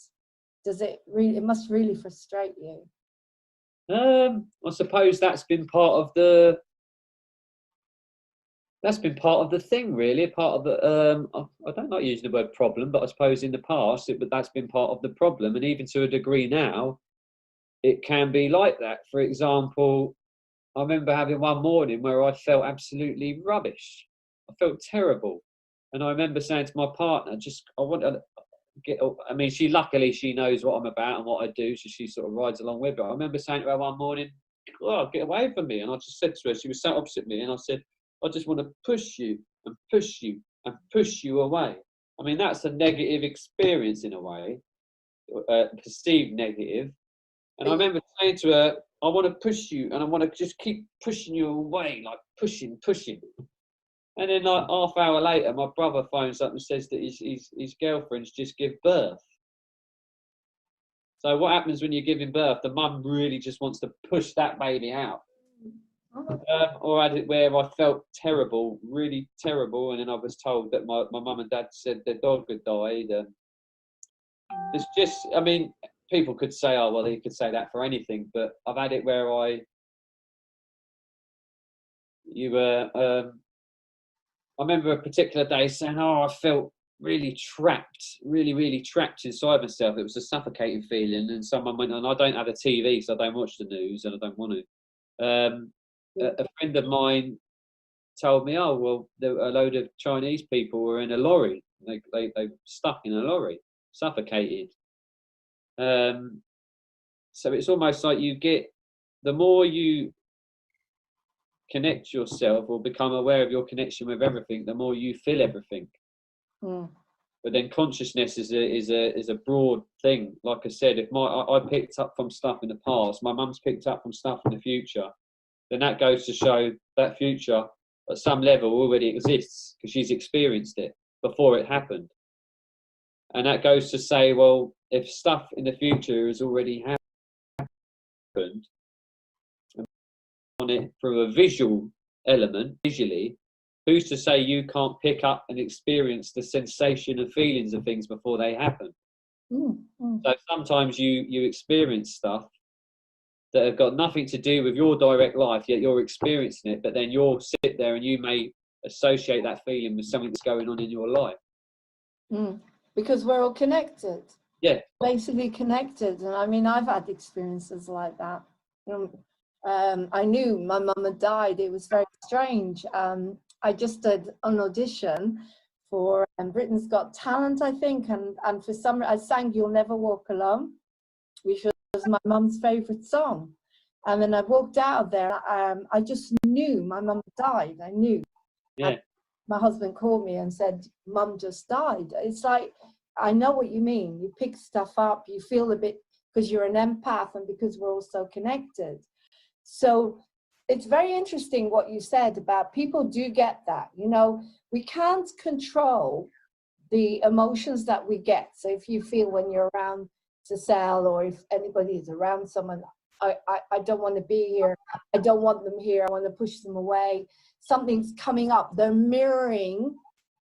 It must really frustrate you. I suppose that's been part of the thing, really. Part of the I don't like using the word problem, but I suppose in the past that's been part of the problem, and even to a degree now, it can be like that. For example, I remember having one morning where I felt absolutely rubbish. I felt terrible, and I remember saying to my partner, I want to get. I mean, luckily she knows what I'm about and what I do, so she sort of rides along with it. I remember saying to her one morning, "Oh, get away from me!" And I just said to her, she was sat opposite me, and I said, I just want to push you and push you and push you away. I mean, that's a negative experience in a way, perceived negative. And I remember saying to her, I want to push you and I want to just keep pushing you away, like pushing. And then like half hour later, my brother phones up and says that his girlfriend's just give birth. So what happens when you're giving birth? The mum really just wants to push that baby out. Or I had it where I felt terrible, really terrible, and then I was told that my mum and dad said their dog had died. It's just, I mean, people could say, oh, well, they could say that for anything, but I've had it where I remember a particular day saying, oh, I felt really trapped, really trapped inside myself. It was a suffocating feeling, and someone went on, I don't have a TV, so I don't watch the news, and I don't want to. A friend of mine told me, oh, well, a load of Chinese people were in a lorry. They were stuck in a lorry, suffocated. So it's almost like the more you connect yourself or become aware of your connection with everything, the more you feel everything. But then consciousness is a broad thing. Like I said, if I picked up from stuff in the past, my mum's picked up from stuff in the future, then that goes to show that future at some level already exists because she's experienced it before it happened. And that goes to say, well, if stuff in the future has already happened, on it from a visual element, visually, who's to say you can't pick up and experience the sensation and feelings of things before they happen? So sometimes you experience stuff that have got nothing to do with your direct life, yet you're experiencing it, but then you'll sit there and you may associate that feeling with something that's going on in your life. Because we're all connected. Yeah. Basically connected. And I mean, I've had experiences like that. I knew my mum had died. It was very strange. I just did an audition for Britain's Got Talent, I think, and for some, I sang You'll Never Walk Alone, which was my mum's favourite song. And then I walked out of there, I just knew my mum died. I knew. Yeah. And my husband called me and said, Mum just died. It's like, I know what you mean. You pick stuff up, you feel a bit, because you're an empath and because we're all so connected. So it's very interesting what you said about people do get that. You know, we can't control the emotions that we get. So if you feel when you're around Giselle, or if anybody is around someone, I don't want to be here, I don't want them here, I want to push them away, something's coming up, they're mirroring,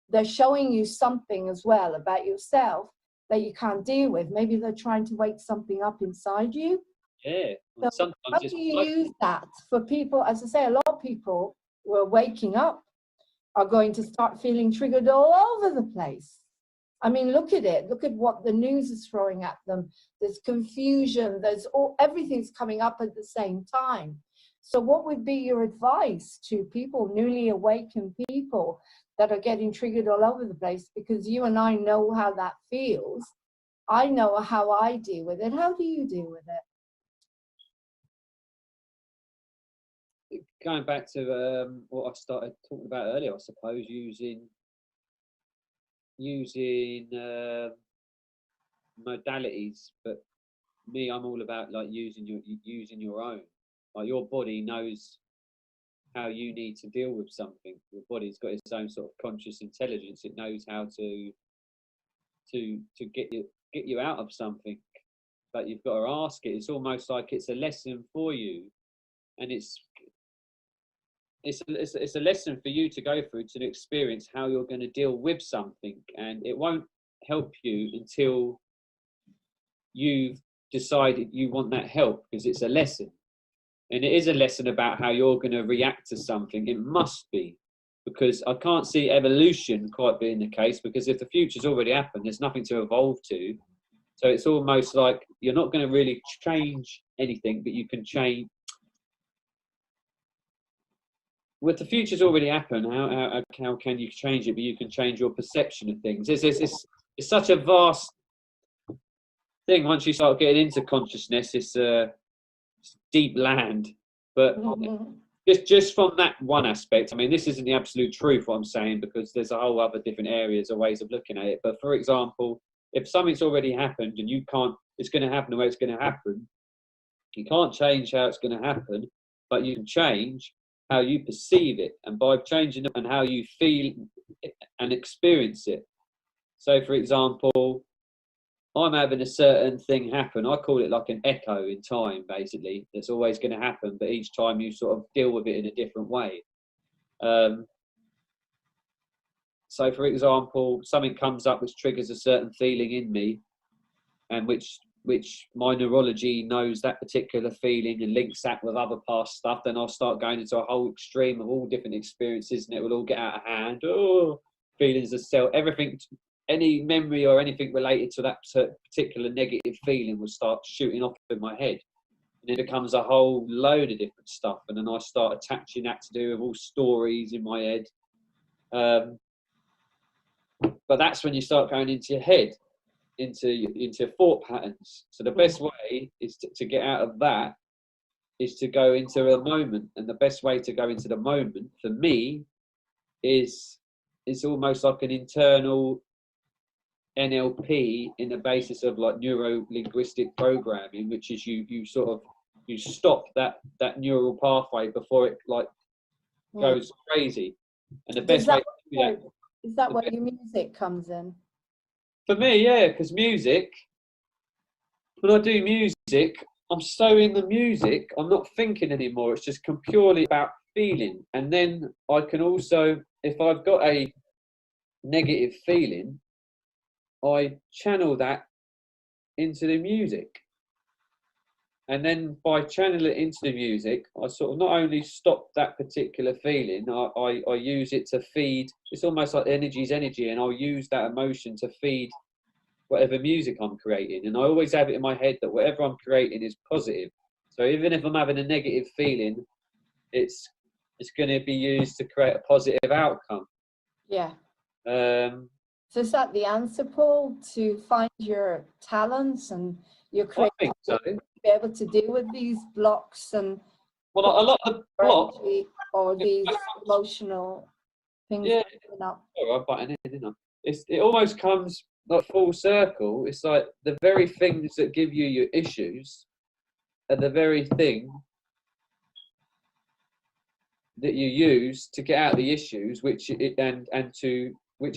they're showing you something as well about yourself that you can't deal with. Maybe they're trying to wake something up inside you. Yeah. So sometimes how do you use that for people? As I say, a lot of people who are waking up are going to start feeling triggered all over the place. I mean, look at it. Look at what the news is throwing at them. There's confusion. Everything's coming up at the same time. So what would be your advice to people, newly awakened people that are getting triggered all over the place? Because you and I know how that feels. I know how I deal with it. How do you deal with it? Going back to what I started talking about earlier, I suppose, using modalities, but me, I'm all about like using your own. Like your body knows how you need to deal with something. Your body's got its own sort of conscious intelligence. It knows how to get you out of something, but you've got to ask it. It's almost like it's a lesson for you, and it's a lesson for you to go through to experience how you're going to deal with something, and it won't help you until you've decided you want that help, because it's a lesson, and it is a lesson about how you're going to react to something. It must be, because I can't see evolution quite being the case, because if the future's already happened, there's nothing to evolve to. So it's almost like you're not going to really change anything, but you can change. With the future's already happened, how can you change it? But you can change your perception of things. It's such a vast thing. Once you start getting into consciousness, it's deep land. But just from that one aspect, I mean, this isn't the absolute truth what I'm saying, because there's a whole other different areas or ways of looking at it. But for example, if something's already happened and you can't, it's going to happen the way it's going to happen. You can't change how it's going to happen, but you can change how you perceive it, and by changing it and how you feel and experience it. So for example, I'm having a certain thing happen. I call it like an echo in time, basically. That's always going to happen, but each time you sort of deal with it in a different way. So for example, something comes up which triggers a certain feeling in me, and which my neurology knows that particular feeling and links that with other past stuff, then I'll start going into a whole extreme of all different experiences, and it will all get out of hand. Oh, feelings of self, everything, any memory or anything related to that particular negative feeling will start shooting off in my head. And it becomes a whole load of different stuff. And then I start attaching that to do with all stories in my head. But that's when you start going into your head, into thought patterns. So the best way is to get out of that is to go into the moment. And the best way to go into the moment for me is almost like an internal NLP in the basis of like neuro-linguistic programming, which is you stop that neural pathway before it like goes crazy. And the best way to do that, is that where your music comes in? For me, yeah, because music, when I do music, I'm so in the music, I'm not thinking anymore. It's just purely about feeling. And then I can also, if I've got a negative feeling, I channel that into the music. And then by channeling it into the music, I sort of not only stop that particular feeling, I use it to feed. It's almost like energy's energy, and I'll use that emotion to feed whatever music I'm creating. And I always have it in my head that whatever I'm creating is positive. So even if I'm having a negative feeling, it's going to be used to create a positive outcome. Yeah. So is that the answer, Paul, to find your talents and your creativity, so. to be able to deal with these blocks and a lot of the blocks or these emotional things? Yeah. I'm butting in, didn't I? It almost comes like full circle. It's like the very things that give you your issues are the very thing that you use to get out the issues, which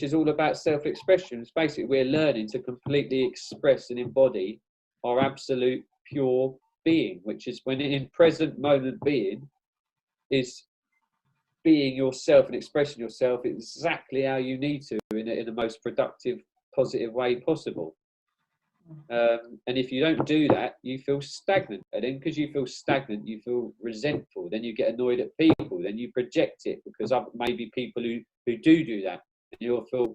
is all about self-expression. It's basically we're learning to completely express and embody our absolute pure being, which is when in present moment being is being yourself and expressing yourself exactly how you need to in the most productive, positive way possible. And if you don't do that, you feel stagnant. And then because you feel stagnant, you feel resentful. Then you get annoyed at people. Then you project it because maybe people who do that. And you'll feel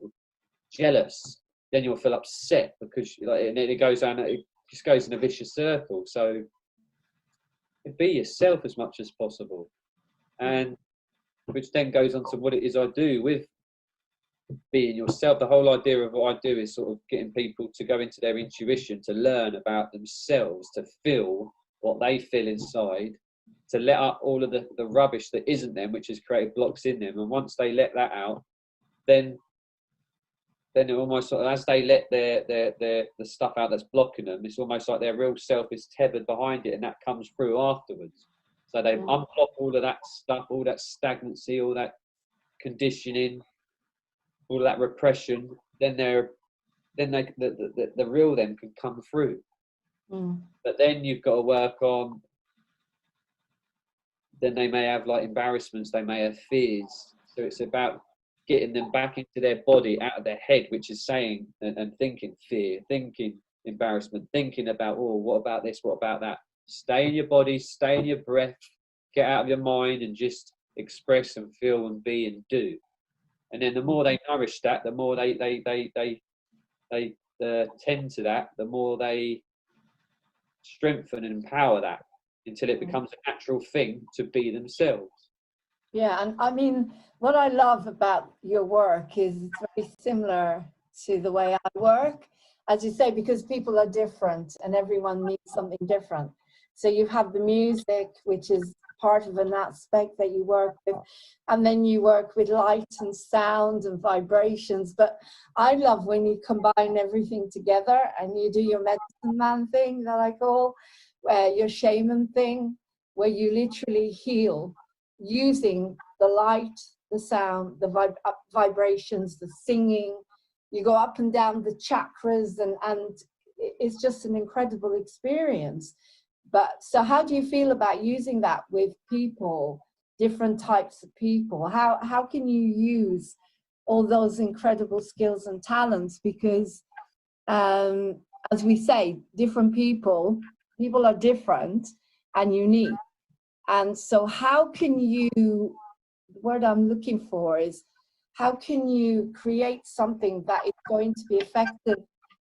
jealous. then you'll feel upset because like, and it goes down, it just goes in a vicious circle. So be yourself as much as possible, and which then goes on to what it is I do with being yourself. The whole idea of what I do is sort of getting people to go into their intuition, to learn about themselves, to feel what they feel inside, to let up all of the rubbish that isn't them, which has created blocks in them. And once they let that out, then it almost sort of, as they let the stuff out that's blocking them, it's almost like their real self is tethered behind it, and that comes through afterwards. So they've unblocked all of that stuff, all that stagnancy, all that conditioning, all of that repression. Then the real them can come through. But then you've got to work on. Then they may have like embarrassments, they may have fears. So it's about getting them back into their body, out of their head, which is saying and thinking fear, thinking embarrassment, thinking about, oh, what about this, what about that? Stay in your body, stay in your breath, get out of your mind and just express and feel and be and do. And then the more they nourish that, the more they tend to that, the more they strengthen and empower that until it becomes a natural thing to be themselves. Yeah, and I mean, what I love about your work is it's very similar to the way I work, as you say, because people are different and everyone needs something different. So you have the music, which is part of an aspect that you work with, and then you work with light and sound and vibrations. But I love when you combine everything together and you do your medicine man thing that I call, your shaman thing, where you literally heal using the light, the sound, the vibrations, the singing. You go up and down the chakras, and it's just an incredible experience. But so how do you feel about using that with people, different types of people? How can you use all those incredible skills and talents? Because as we say, different people are different and unique. And so how can you, the word I'm looking for is, how can you create something that is going to be effective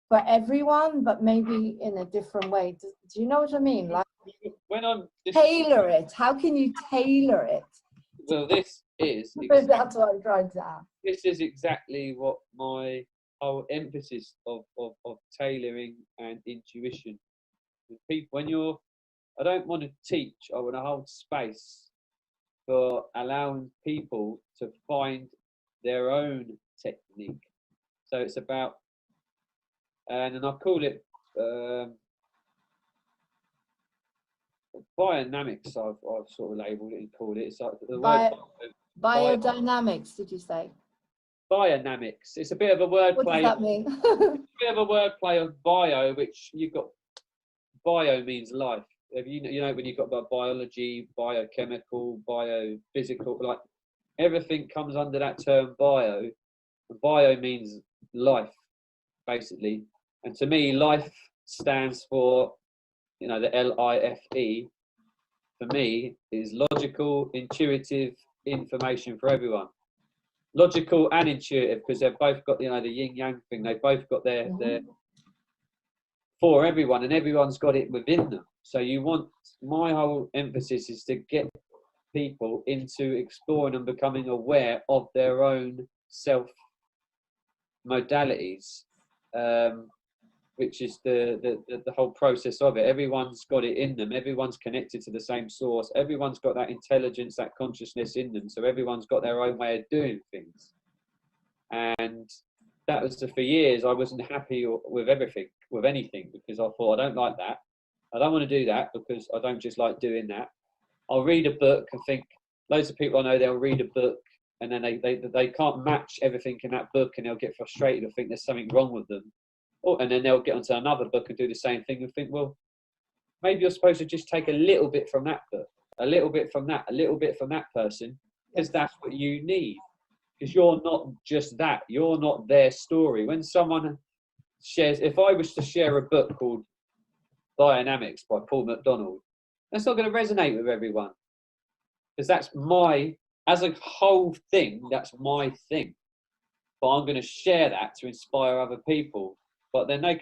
for everyone, but maybe in a different way? Do you know what I mean? Like, when I'm tailor it. How can you tailor it? Well, this is That's what I'm trying to ask. This is exactly what my whole emphasis of tailoring and intuition with people. When you're, I don't want to teach, I want to hold space for allowing people to find their own technique. So it's about, and I call it biodynamics. I've sort of labelled it and called it. It's like the word biodynamics. Did you say? Biodynamics. It's a bit of a word What play. does that mean? A bit of a word play of bio, which you've got. Bio means life. You know when you've got about biology, biochemical, biophysical, like everything comes under that term bio. And bio means life, basically. And to me, life stands for, the LIFE. For me, is logical, intuitive information for everyone. Logical and intuitive, because they've both got, the yin yang thing. They've both got their for everyone, and everyone's got it within them. So my whole emphasis is to get people into exploring and becoming aware of their own self modalities, which is the whole process of it. Everyone's got it in them. Everyone's connected to the same source. Everyone's got that intelligence, that consciousness in them. So everyone's got their own way of doing things. And that was for years. I wasn't happy with anything, because I thought, I don't like that. I don't want to do that because I don't just like doing that. I'll read a book and think, loads of people I know, they'll read a book and then they can't match everything in that book, and they'll get frustrated and think there's something wrong with them. And then they'll get onto another book and do the same thing and think, well, maybe you're supposed to just take a little bit from that book, a little bit from that, a little bit from that person, because that's what you need. Because you're not just that. You're not their story. When someone shares, if I was to share a book called Biodynamics by Paul McDonald, that's not going to resonate with everyone. Because that's as a whole thing, that's my thing. but I'm going to share that to inspire other people. But then they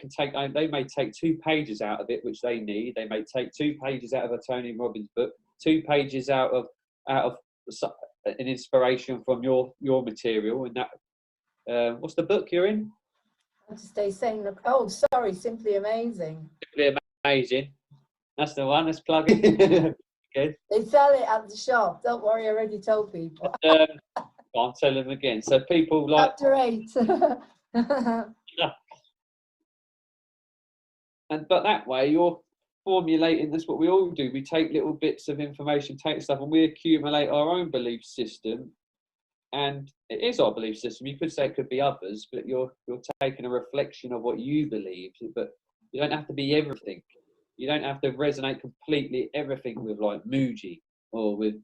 may take 2 pages out of it, which they need. They may take 2 pages out of a Tony Robbins book, 2 pages out of an inspiration from your material. And that, what's the book you're in? To stay sane. Oh, sorry, Simply Amazing. Simply Amazing. That's the one. Let's plug it. Good. They sell it at the shop. Don't worry, I already told people. I'll tell them again. So people like Chapter 8. but that way you're formulating. That's what we all do. We take little bits of information, take stuff, and we accumulate our own belief system. And it is our belief system. You could say it could be others, but you're taking a reflection of what you believe. But you don't have to be everything. You don't have to resonate completely everything with like Muji or with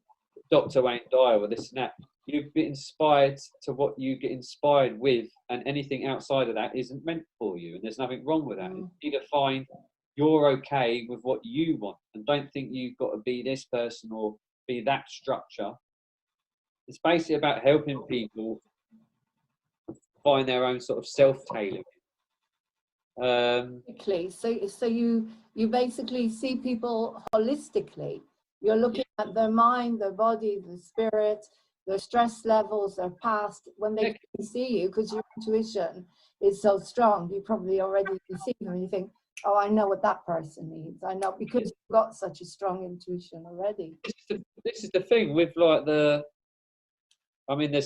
Dr. Wayne Dyer or this and that. You get inspired to what you get inspired with, and anything outside of that isn't meant for you. And there's nothing wrong with that. You need to find you're okay with what you want, and don't think you've got to be this person or be that structure. It's basically about helping people find their own sort of self-tailoring. So you basically see people holistically. You're looking at their mind, their body, their spirit, their stress levels, their past. When they can see you, because your intuition is so strong, you probably already see them and you think, oh, I know what that person needs. I know, because you've got such a strong intuition already. This is the thing with like there's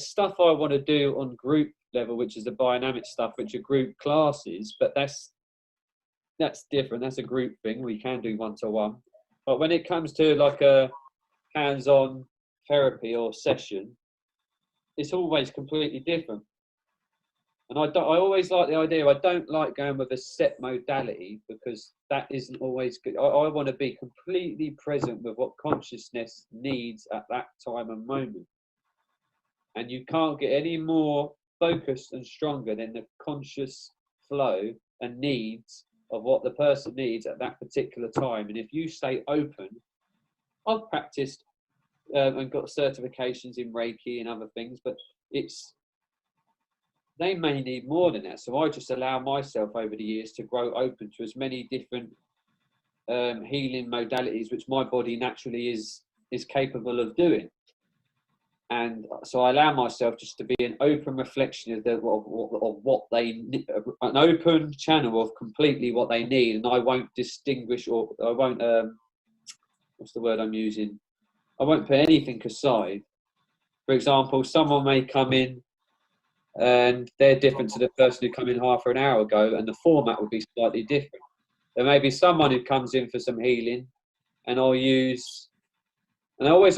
stuff I want to do on group level, which is the biodynamic stuff, which are group classes, but that's different. That's a group thing. We can do one-to-one. But when it comes to like a hands-on therapy or session, it's always completely different. And I always like the idea. I don't like going with a set modality, because that isn't always good. I want to be completely present with what consciousness needs at that time and moment. And you can't get any more focused and stronger than the conscious flow and needs of what the person needs at that particular time. And if you stay open, I've practiced and got certifications in Reiki and other things, but they may need more than that. So I just allow myself over the years to grow open to as many different healing modalities, which my body naturally is capable of doing. And so I allow myself just to be an open reflection of what they need, an open channel of completely what they need. And I won't distinguish, or I won't, what's the word I'm using? I won't put anything aside. For example, someone may come in and they're different to the person who came in half an hour ago, and the format would be slightly different. There may be someone who comes in for some healing, and I always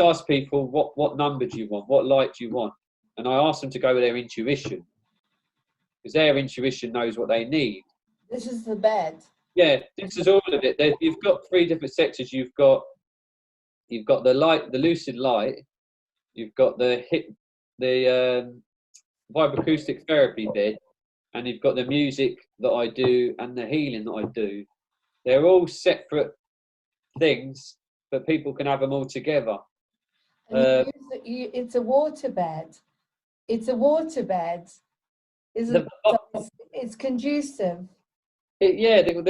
ask people, what number do you want? What light do you want? And I ask them to go with their intuition, because their intuition knows what they need. This is the bed. Yeah, this is all of it. You've got 3 different sectors. You've got the light, the lucid light. You've got the vibroacoustic therapy bed, and you've got the music that I do and the healing that I do. They're all separate things, but people can have them all together. It's a water bed. It's a water bed. It's conducive. You've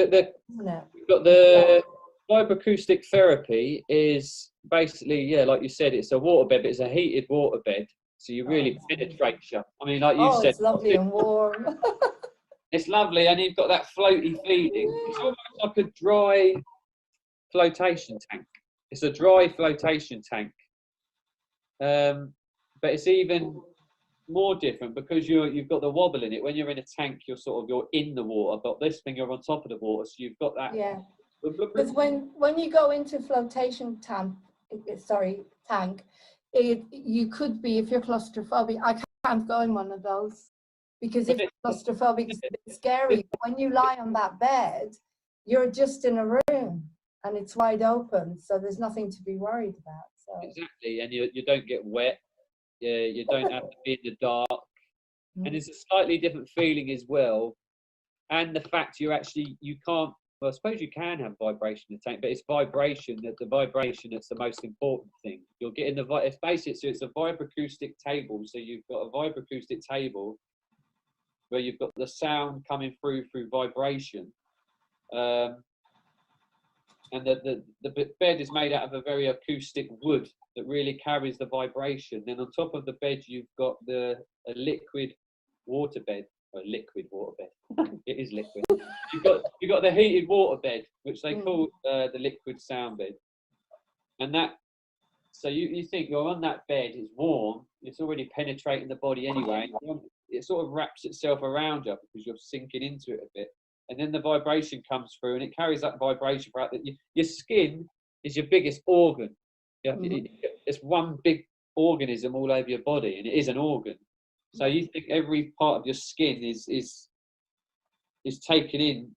got the vibroacoustic therapy is basically, like you said, it's a water bed, but it's a heated water bed. So you really penetrate you. I mean, like you said, it's lovely and warm. It's lovely, and you've got that floaty feeling. It's almost like a dry flotation tank. It's a dry flotation tank. But it's even more different because you've got the wobble in it. When you're in a tank, you're in the water, but this thing you're on top of the water, so you've got that. Yeah. Because when you go into flotation tank, you could be, if you're claustrophobic. I can't go in one of those because if you're claustrophobic, it's a bit scary. When you lie on that bed, you're just in a room and it's wide open, so there's nothing to be worried about. So. Exactly, and you don't get wet. You don't have to be in the dark, and it's a slightly different feeling as well. And the fact you can't. Well, I suppose you can have vibration in the tank, but it's vibration. The vibration that's the most important thing. You're getting it's basic, so it's a vibroacoustic table. So you've got a vibroacoustic table, where you've got the sound coming through vibration. And the bed is made out of a very acoustic wood that really carries the vibration. Then on top of the bed, you've got a liquid water bed. A liquid water bed. It is liquid. You've got the heated water bed, which they call the liquid sound bed. And that, so you think you're on that bed, it's warm, it's already penetrating the body anyway. It sort of wraps itself around you because you're sinking into it a bit. And then the vibration comes through and it carries that vibration out. That your skin is your biggest organ. It's one big organism all over your body, and it is an organ. So you think every part of your skin is taken in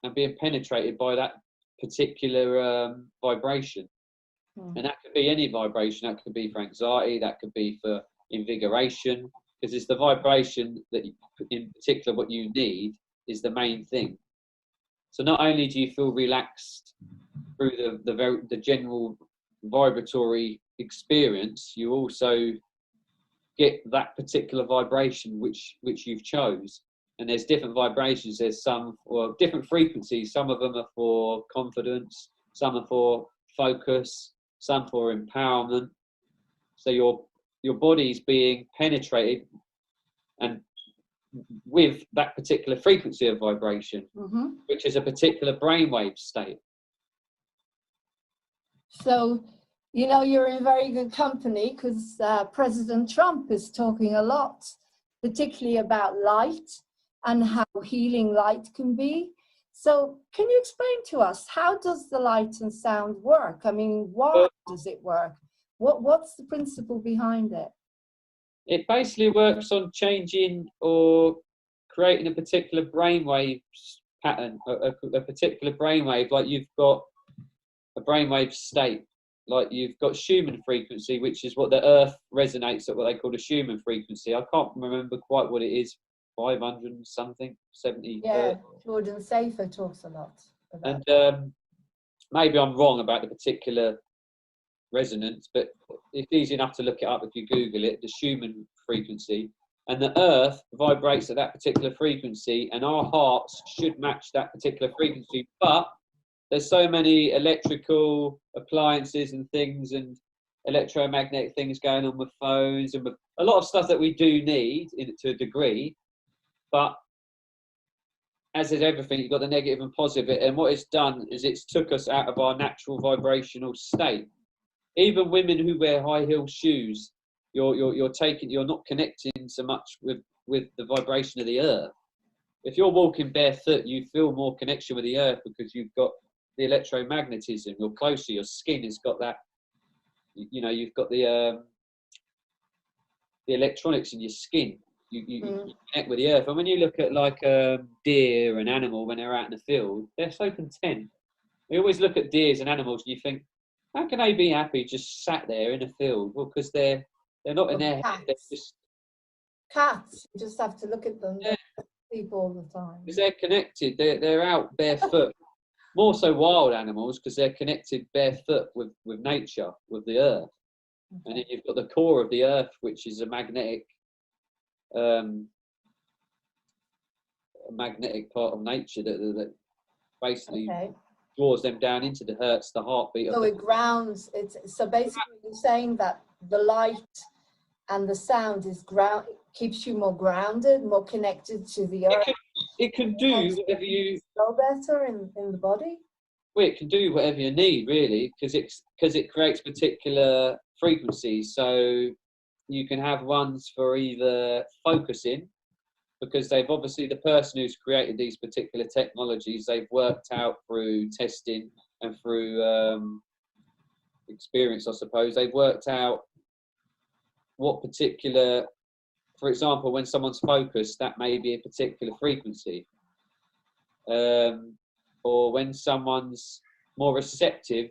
and being penetrated by that particular vibration. And that could be any vibration. That could be for anxiety, that could be for invigoration, because it's the vibration that in particular what you need is the main thing. So not only do you feel relaxed through the general vibratory experience, you also get that particular vibration which you've chose. And there's different vibrations. There's some, or different frequencies. Some of them are for confidence, some are for focus, some for empowerment. So your body's being penetrated and with that particular frequency of vibration, which is a particular brainwave state. So, you know, you're in very good company because President Trump is talking a lot, particularly about light and how healing light can be. So can you explain to us, how does the light and sound work? I mean, why does it work? What's the principle behind it? It basically works on changing or creating a particular brainwave pattern, a particular brainwave. Like you've got a brainwave state, like you've got Schumann frequency, which is what the Earth resonates at, what they call the Schumann frequency. I can't remember quite what it is, 500 something, 70. Yeah, Jordan Safer talks a lot about and maybe I'm wrong about the particular resonance, but it's easy enough to look it up if you Google it, the Schumann frequency. And the Earth vibrates at that particular frequency, and our hearts should match that particular frequency. But there's so many electrical appliances and things and electromagnetic things going on with phones and with a lot of stuff that we do need to a degree. But as is everything, you've got the negative and positive. And what it's done is it's took us out of our natural vibrational state. Even women who wear high heel shoes, you're not connecting so much with the vibration of the earth. If you're walking barefoot, you feel more connection with the earth because you've got the electromagnetism. You're closer. Your skin has got that. You know, you've got the electronics in your skin. You connect with the earth. And when you look at like deer and animal when they're out in the field, they're so content. We always look at deers and animals and you think, how can they be happy just sat there in a field? Well, because they're not in their head. They're just cats. You just have to look at them. Yeah. Sleep all the time. Because they're connected. They're out barefoot. More so wild animals because they're connected barefoot with nature, with the earth. Okay. And then you've got the core of the earth, which is a magnetic part of nature that basically draws them down into the heartbeat. So it grounds. So basically, you're saying that the light and the sound keeps you more grounded, more connected to the earth. It can do whatever you feel better in the body. Well, it can do whatever you need, really, because it creates particular frequencies. So you can have ones for either focusing, because they've obviously, the person who's created these particular technologies, they've worked out through testing and through experience, I suppose. They've worked out what particular, for example, when someone's focused, that may be a particular frequency. Or when someone's more receptive,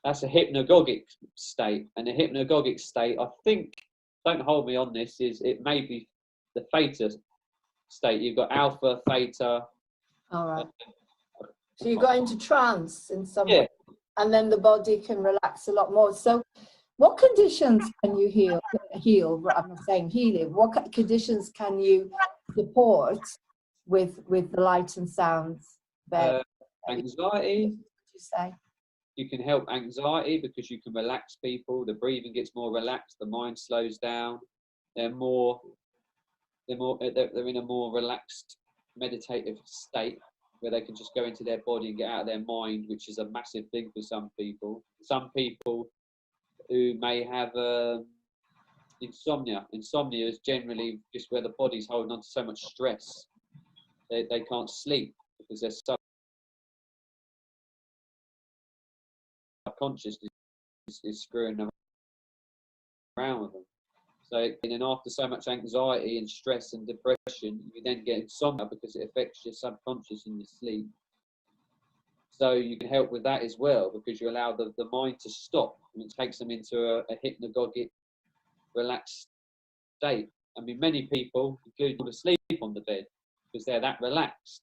that's a hypnagogic state. And the hypnagogic state, I think, don't hold me on this, is it may be the theta state. You've got alpha, theta. All right. So you go into trance in some way, and then the body can relax a lot more. So what conditions can you heal? I'm not saying healing. What conditions can you support with the light and sounds? Anxiety. What would you say? You can help anxiety because you can relax people. The breathing gets more relaxed. The mind slows down. They're in a more relaxed, meditative state where they can just go into their body and get out of their mind, which is a massive thing for some people. Some people who may have insomnia. Insomnia is generally just where the body's holding on to so much stress. They can't sleep because their subconscious is screwing them around with them. So, and then after so much anxiety and stress and depression, you then get insomnia because it affects your subconscious in your sleep. So you can help with that as well because you allow the mind to stop and it takes them into a hypnagogic, relaxed state. I mean, many people, including fall asleep on the bed because they're that relaxed.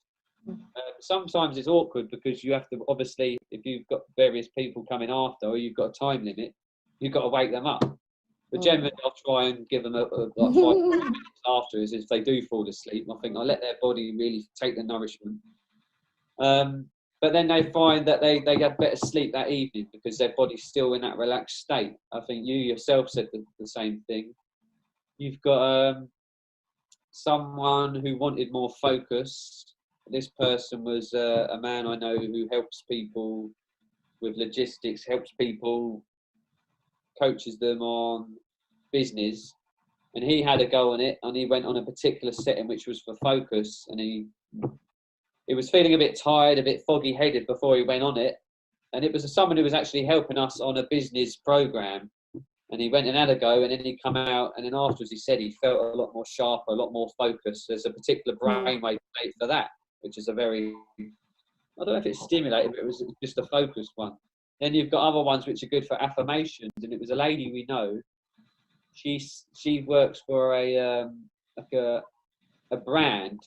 Sometimes it's awkward because you have to, obviously, if you've got various people coming after or you've got a time limit, you've got to wake them up. But generally, I'll try and give them like 5 minutes after, as if they do fall asleep. I think I'll let their body really take the nourishment. But then they find that they get better sleep that evening because their body's still in that relaxed state. I think you yourself said the same thing. You've got someone who wanted more focus. This person was a man I know who helps people with logistics, helps people, coaches them on business, and he had a go on it, and he went on a particular setting which was for focus, and he was feeling a bit tired, a bit foggy-headed before he went on it, and it was someone who was actually helping us on a business program, and he went and had a go, and then he come out, and then afterwards he said he felt a lot more sharp, a lot more focused. There's a particular brainwave state for that, which is a very, I don't know if it's stimulating, but it was just a focused one. Then you've got other ones which are good for affirmations, and it was a lady we know. She works for a brand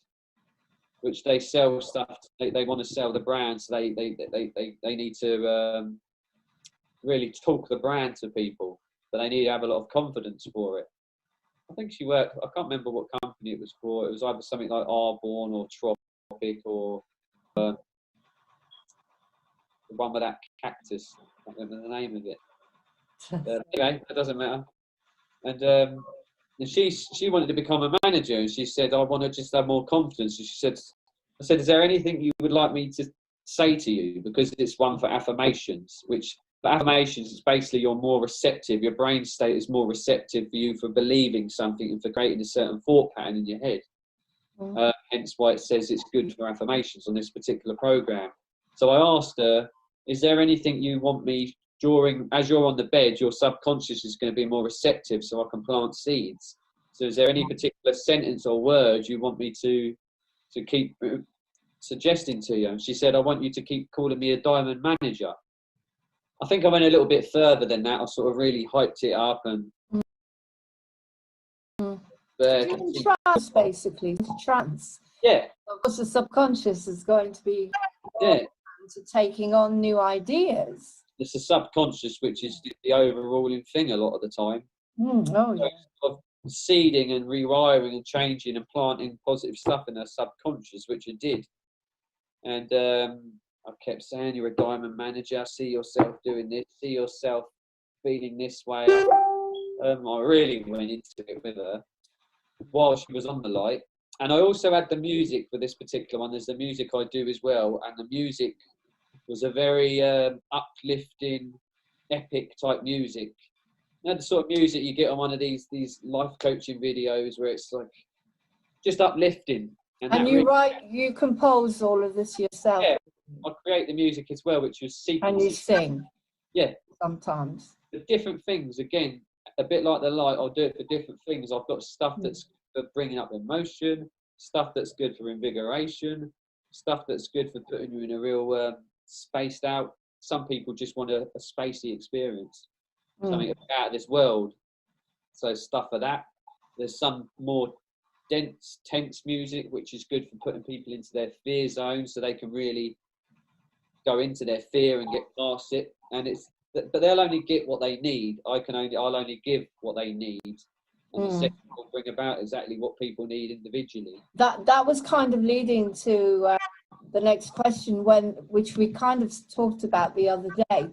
which they sell stuff. They want to sell the brand, so they need to really talk the brand to people, but they need to have a lot of confidence for it. I think she worked. I can't remember what company it was for. It was either something like Arbonne or Tropic or the one with that cactus. I can't remember the name of it. Anyway, it doesn't matter. And she wanted to become a manager, and she said, "I want to just have more confidence." And she said, "I said, is there anything you would like me to say to you? Because it's one for affirmations, which for affirmations is basically you're more receptive. Your brain state is more receptive for you for believing something and for creating a certain thought pattern in your head. Hence why it says it's good for affirmations on this particular program." So I asked her, "Is there anything you want me?" As you're on the bed, your subconscious is going to be more receptive so I can plant seeds. So is there any particular sentence or word you want me to keep suggesting to you? And she said, "I want you to keep calling me a diamond manager." I think I went a little bit further than that. I sort of really hyped it up and in trance, basically, into trance. Yeah. Of course, the subconscious is going to be to taking on new ideas. It's the subconscious which is the overruling thing a lot of the time. Of seeding and rewiring and changing and planting positive stuff in their subconscious, which it did. And I kept saying, "You're a diamond manager. See yourself doing this. See yourself feeling this way." I really went into it with her while she was on the light. And I also had the music for this particular one. There's the music I do as well, and the music was a very uplifting, epic type music. You know, the sort of music you get on one of these life coaching videos where it's like just uplifting. And you compose all of this yourself? Yeah, I create the music as well, which was sequences. And you sing? Yeah. Sometimes. The different things, again, a bit like the light, I'll do it for different things. I've got stuff that's for bringing up emotion, stuff that's good for invigoration, stuff that's good for putting you in a real spaced out. Some people just want a spacey experience, something out of this world. So stuff for that. There's some more dense, tense music, which is good for putting people into their fear zone, so they can really go into their fear and get past it. And but they'll only get what they need. I'll only give what they need, and the session will bring about exactly what people need individually. That was kind of leading to the next question, which we kind of talked about the other day,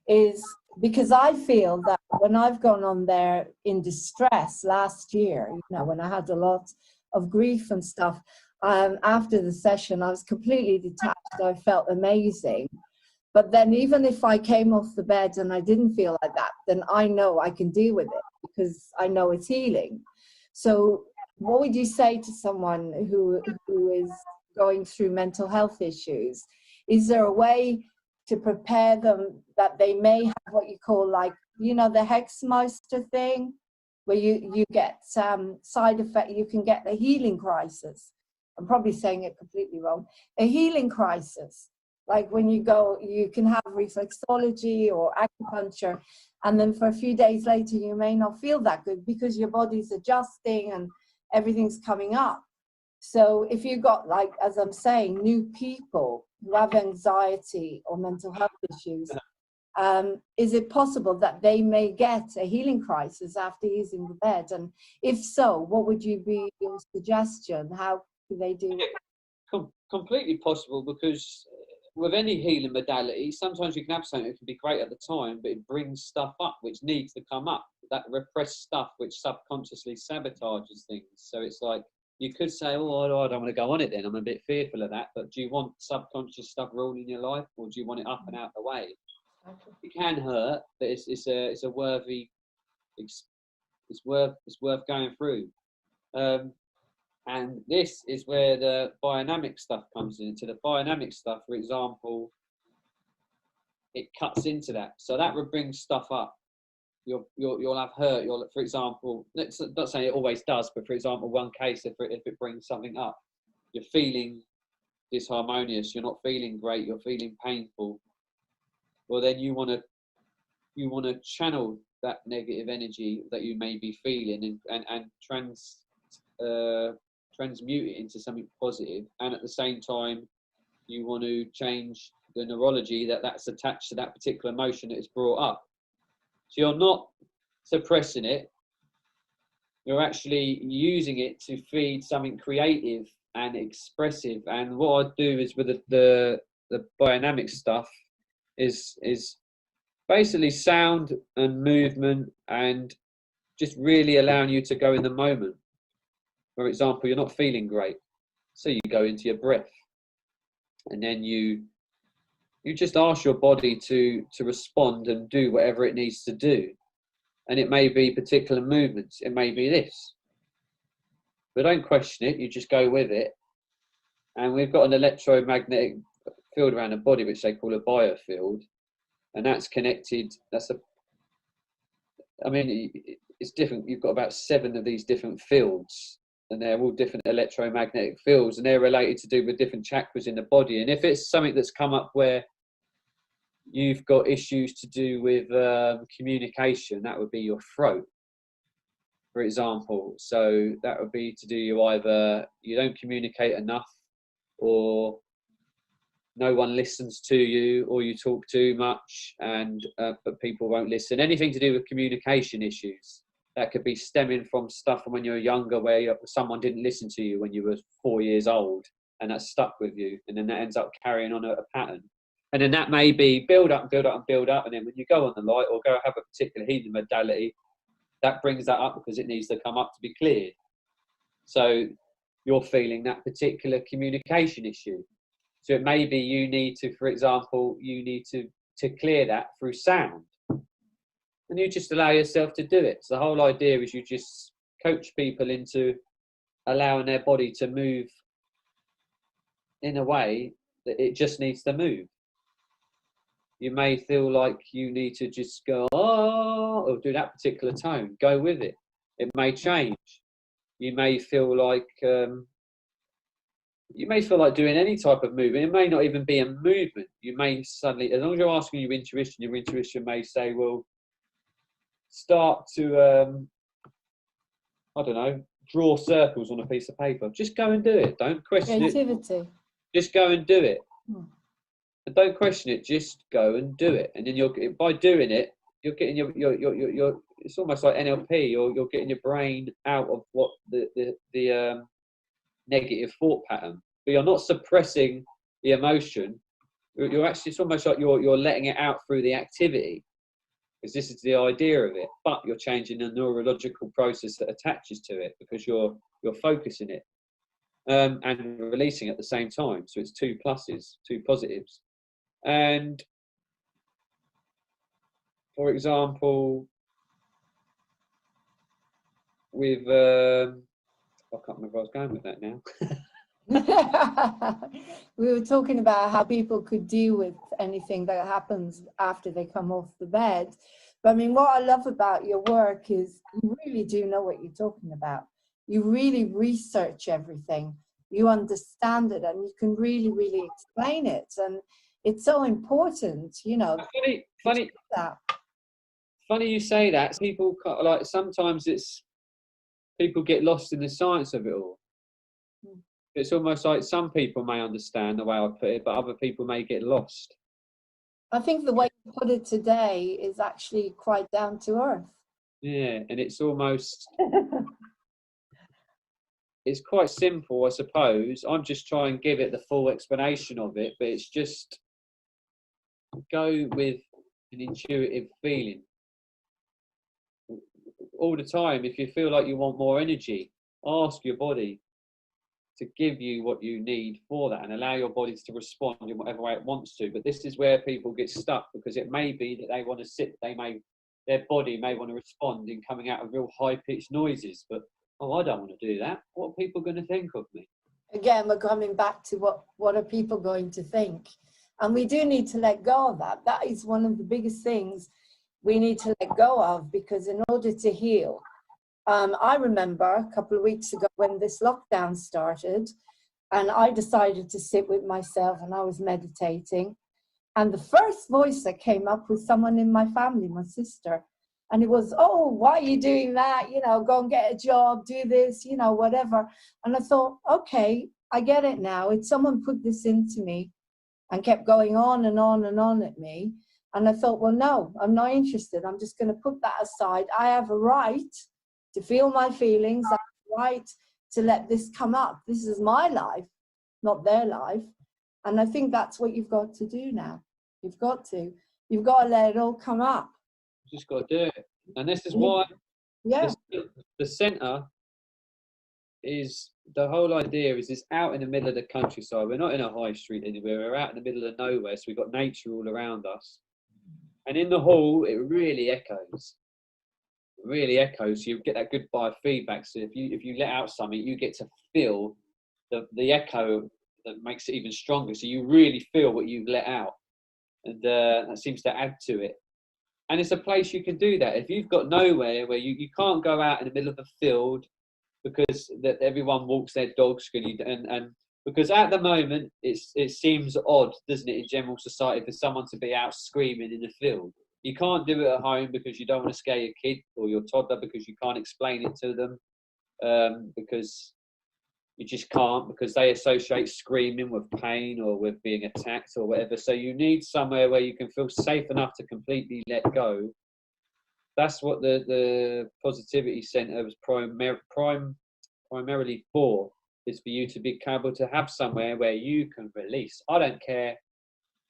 is because I feel that when I've gone on there in distress last year, you know, when I had a lot of grief and stuff, after the session, I was completely detached. I felt amazing. But then even if I came off the bed and I didn't feel like that, then I know I can deal with it because I know it's healing. So what would you say to someone who is going through mental health issues? Is there a way to prepare them that they may have what you call, like, you know, the Hexmeister thing, where you get side effect, you can get a healing crisis. I'm probably saying it completely wrong. A healing crisis. Like when you go, you can have reflexology or acupuncture, and then for a few days later, you may not feel that good because your body's adjusting and everything's coming up. So if you've got, like, as I'm saying, new people who have anxiety or mental health issues, is it possible that they may get a healing crisis after using the bed? And if so, what would you be your suggestion? How do they do it? Completely possible, because with any healing modality, sometimes you can have something that can be great at the time, but it brings stuff up which needs to come up, that repressed stuff which subconsciously sabotages things. So it's like, you could say, oh, I don't want to go on it then, I'm a bit fearful of that, but do you want subconscious stuff ruling your life, or do you want it up and out the way? It can hurt, but it's a worthy, it's worth going through. And this is where the biodynamic stuff comes into. The biodynamic stuff, for example, it cuts into that. So that would bring stuff up. You'll have hurt. For example, it's not saying it always does, but for example, one case, if it brings something up, you're feeling disharmonious, you're not feeling great, you're feeling painful. Well, then you want to channel that negative energy that you may be feeling and transmute it into something positive, and at the same time you want to change the neurology that's attached to that particular emotion that is brought up. So you're not suppressing it, you're actually using it to feed something creative and expressive. And what I do is with the biodynamic stuff is basically sound and movement, and just really allowing you to go in the moment. For example, you're not feeling great, so you go into your breath, and then you just ask your body to respond and do whatever it needs to do. And it may be particular movements, it may be this, but don't question it, you just go with it. And we've got an electromagnetic field around the body which they call a biofield, and that's connected. It's different. You've got about 7 of these different fields, and they're all different electromagnetic fields, and they're related to do with different chakras in the body. And if it's something that's come up where you've got issues to do with communication, that would be your throat, for example. So that would be to do either you don't communicate enough, or no one listens to you, or you talk too much and but people won't listen. Anything to do with communication issues. That could be stemming from stuff from when you were younger, where someone didn't listen to you when you were 4 years old, and that stuck with you, and then that ends up carrying on a pattern. And then that may be build up and build up and build up, and then when you go on the light or go have a particular healing modality, that brings that up because it needs to come up to be cleared. So you're feeling that particular communication issue. So it may be you need to, for example, you need to clear that through sound. And you just allow yourself to do it. So the whole idea is you just coach people into allowing their body to move in a way that it just needs to move. You may feel like you need to just go, oh, or do that particular tone. Go with it. It may change. You may feel like doing any type of movement. It may not even be a movement. You may suddenly, as long as you're asking your intuition may say, well, start to, I don't know, draw circles on a piece of paper. Just go and do it. Don't question Creativity. Just go and do it. And don't question it. Just go and do it. And then by doing it, you're getting your it's almost like NLP. You're getting your brain out of what the negative thought pattern, but you're not suppressing the emotion. You're actually, it's almost like you're letting it out through the activity, because this is the idea of it. But you're changing the neurological process that attaches to it, because you're focusing it and releasing at the same time. So it's two pluses, two positives. And for example, with I can't remember where I was going with that now. We were talking about how people could deal with anything that happens after they come off the bed. But I mean, what I love about your work is you really do know what you're talking about. You really research everything. You understand it, and you can really, really explain it. And it's so important, you know. Funny you say that. People like, sometimes it's people get lost in the science of it all. It's almost like some people may understand the way I put it, but other people may get lost. I think the way you put it today is actually quite down to earth. Yeah, and it's almost, it's quite simple, I suppose. I'm just trying to give it the full explanation of it, but it's just go with an intuitive feeling. All the time, if you feel like you want more energy, ask your body to give you what you need for that, and allow your body to respond in whatever way it wants to. But this is where people get stuck, because it may be that they want to sit, their body may want to respond in coming out of real high-pitched noises, but I don't want to do that. What are people going to think of me? Again, we're coming back to what are people going to think? And we do need to let go of that. That is one of the biggest things we need to let go of, because in order to heal, I remember a couple of weeks ago when this lockdown started, and I decided to sit with myself, and I was meditating. And the first voice that came up was someone in my family, my sister. And it was, oh, why are you doing that? You know, go and get a job, do this, you know, whatever. And I thought, okay, I get it now. It's someone put this into me and kept going on and on and on at me. And I thought, well, no, I'm not interested. I'm just going to put that aside. I have a right to feel my feelings. I have a right to let this come up. This is my life, not their life. And I think that's what you've got to do now. You've got to let it all come up. You just got to do it. And this is why the centre is, the whole idea is it's out in the middle of the countryside. We're not in a high street anywhere. We're out in the middle of nowhere. So we've got nature all around us. And in the hall, it really echoes. It really echoes. So you get that good biofeedback. So if you let out something, you get to feel the echo that makes it even stronger. So you really feel what you've let out. And that seems to add to it. And it's a place you can do that. If you've got nowhere where you can't go out in the middle of a field because that everyone walks their dogs, and because at the moment it seems odd, doesn't it, in general society, for someone to be out screaming in the field. You can't do it at home because you don't want to scare your kid or your toddler, because you can't explain it to them, because you just can't, because they associate screaming with pain or with being attacked or whatever. So you need somewhere where you can feel safe enough to completely let go. That's what the Positivity Centre was primarily for, is for you to be able to have somewhere where you can release. I don't care